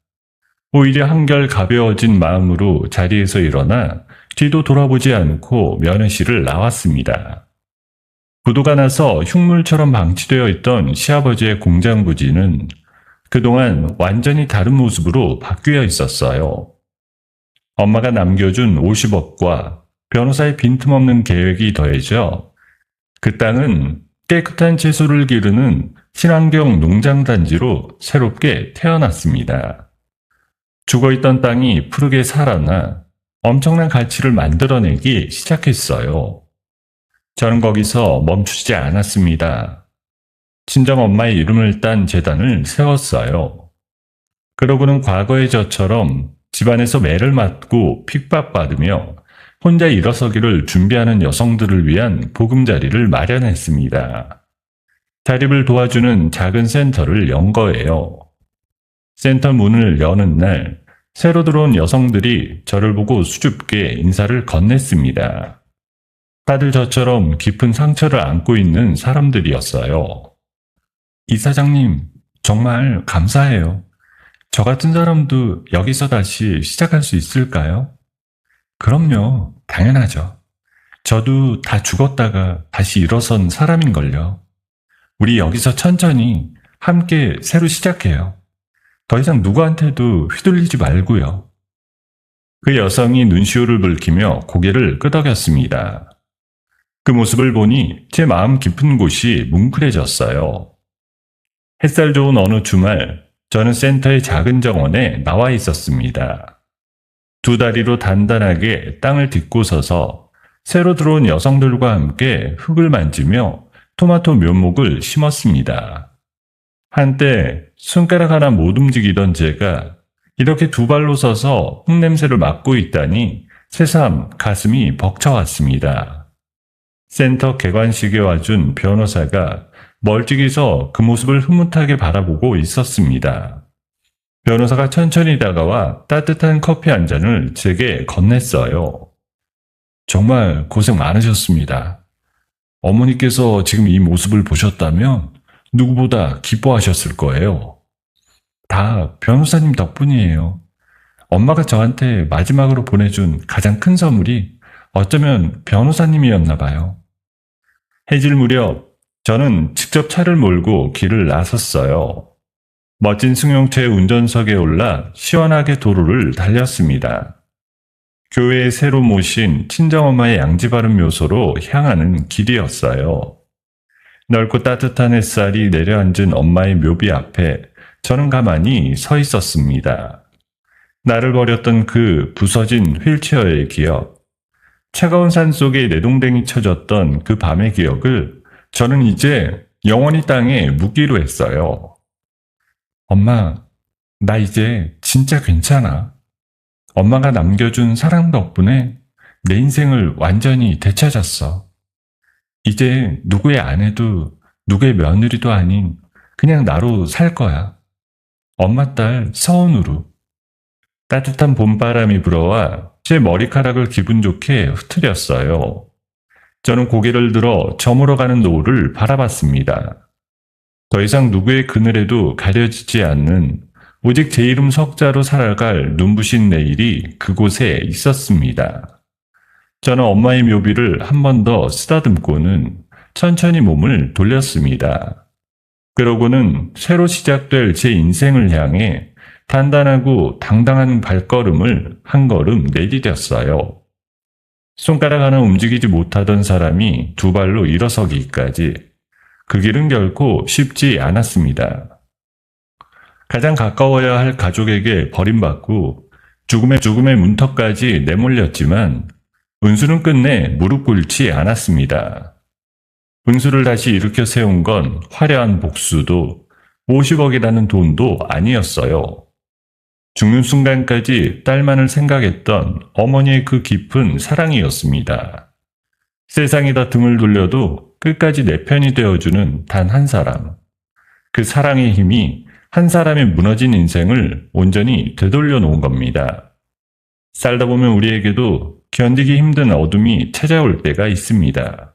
오히려 한결 가벼워진 마음으로 자리에서 일어나 뒤도 돌아보지 않고 면회실을 나왔습니다. 부도가 나서 흉물처럼 방치되어 있던 시아버지의 공장 부지는 그동안 완전히 다른 모습으로 바뀌어 있었어요. 엄마가 남겨준 50억과 변호사의 빈틈없는 계획이 더해져 그 땅은 깨끗한 채소를 기르는 친환경 농장단지로 새롭게 태어났습니다. 죽어있던 땅이 푸르게 살아나 엄청난 가치를 만들어내기 시작했어요. 저는 거기서 멈추지 않았습니다. 친정 엄마의 이름을 딴 재단을 세웠어요. 그러고는 과거의 저처럼 집안에서 매를 맞고 핍박받으며 혼자 일어서기를 준비하는 여성들을 위한 보금자리를 마련했습니다. 자립을 도와주는 작은 센터를 연 거예요. 센터 문을 여는 날 새로 들어온 여성들이 저를 보고 수줍게 인사를 건넸습니다. 다들 저처럼 깊은 상처를 안고 있는 사람들이었어요. 이사장님, 정말 감사해요. 저 같은 사람도 여기서 다시 시작할 수 있을까요? 그럼요, 당연하죠. 저도 다 죽었다가 다시 일어선 사람인걸요. 우리 여기서 천천히 함께 새로 시작해요. 더 이상 누구한테도 휘둘리지 말고요. 그 여성이 눈시울을 붉히며 고개를 끄덕였습니다. 그 모습을 보니 제 마음 깊은 곳이 뭉클해졌어요. 햇살 좋은 어느 주말, 저는 센터의 작은 정원에 나와 있었습니다. 두 다리로 단단하게 땅을 딛고 서서 새로 들어온 여성들과 함께 흙을 만지며 토마토 묘목을 심었습니다. 한때 손가락 하나 못 움직이던 제가 이렇게 두 발로 서서 흙냄새를 맡고 있다니 새삼 가슴이 벅차왔습니다. 센터 개관식에 와준 변호사가 멀찍이서 그 모습을 흐뭇하게 바라보고 있었습니다. 변호사가 천천히 다가와 따뜻한 커피 한 잔을 제게 건넸어요. 정말 고생 많으셨습니다. 어머니께서 지금 이 모습을 보셨다면 누구보다 기뻐하셨을 거예요. 다 변호사님 덕분이에요. 엄마가 저한테 마지막으로 보내준 가장 큰 선물이 어쩌면 변호사님이었나 봐요. 해질 무렵 저는 직접 차를 몰고 길을 나섰어요. 멋진 승용차의 운전석에 올라 시원하게 도로를 달렸습니다. 교회에 새로 모신 친정엄마의 양지바른 묘소로 향하는 길이었어요. 넓고 따뜻한 햇살이 내려앉은 엄마의 묘비 앞에 저는 가만히 서 있었습니다. 나를 버렸던 그 부서진 휠체어의 기억, 차가운 산속에 내동댕이 쳐졌던 그 밤의 기억을 저는 이제 영원히 땅에 묻기로 했어요. 엄마, 나 이제 진짜 괜찮아. 엄마가 남겨준 사랑 덕분에 내 인생을 완전히 되찾았어. 이제 누구의 아내도 누구의 며느리도 아닌 그냥 나로 살 거야. 엄마 딸 서은우로. 따뜻한 봄바람이 불어와 제 머리카락을 기분 좋게 흐트렸어요. 저는 고개를 들어 저물어 가는 노을을 바라봤습니다. 더 이상 누구의 그늘에도 가려지지 않는 오직 제 이름 석자로 살아갈 눈부신 내일이 그곳에 있었습니다. 저는 엄마의 묘비를 한 번 더 쓰다듬고는 천천히 몸을 돌렸습니다. 그러고는 새로 시작될 제 인생을 향해 단단하고 당당한 발걸음을 한 걸음 내디뎠어요. 손가락 하나 움직이지 못하던 사람이 두 발로 일어서기까지 그 길은 결코 쉽지 않았습니다. 가장 가까워야 할 가족에게 버림받고 죽음의 문턱까지 내몰렸지만 은수는 끝내 무릎 꿇지 않았습니다. 은수를 다시 일으켜 세운 건 화려한 복수도 50억이라는 돈도 아니었어요. 죽는 순간까지 딸만을 생각했던 어머니의 그 깊은 사랑이었습니다. 세상이 다 등을 돌려도 끝까지 내 편이 되어주는 단 한 사람. 그 사랑의 힘이 한 사람의 무너진 인생을 온전히 되돌려 놓은 겁니다. 살다 보면 우리에게도 견디기 힘든 어둠이 찾아올 때가 있습니다.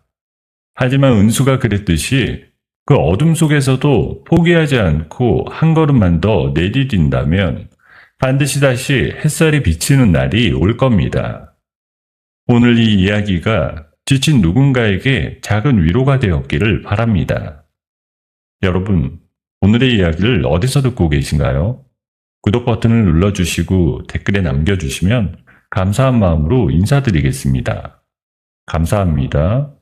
하지만 은수가 그랬듯이 그 어둠 속에서도 포기하지 않고 한 걸음만 더 내디딘다면 반드시 다시 햇살이 비치는 날이 올 겁니다. 오늘 이 이야기가 지친 누군가에게 작은 위로가 되었기를 바랍니다. 여러분, 오늘의 이야기를 어디서 듣고 계신가요? 구독 버튼을 눌러주시고 댓글에 남겨주시면 감사한 마음으로 인사드리겠습니다. 감사합니다.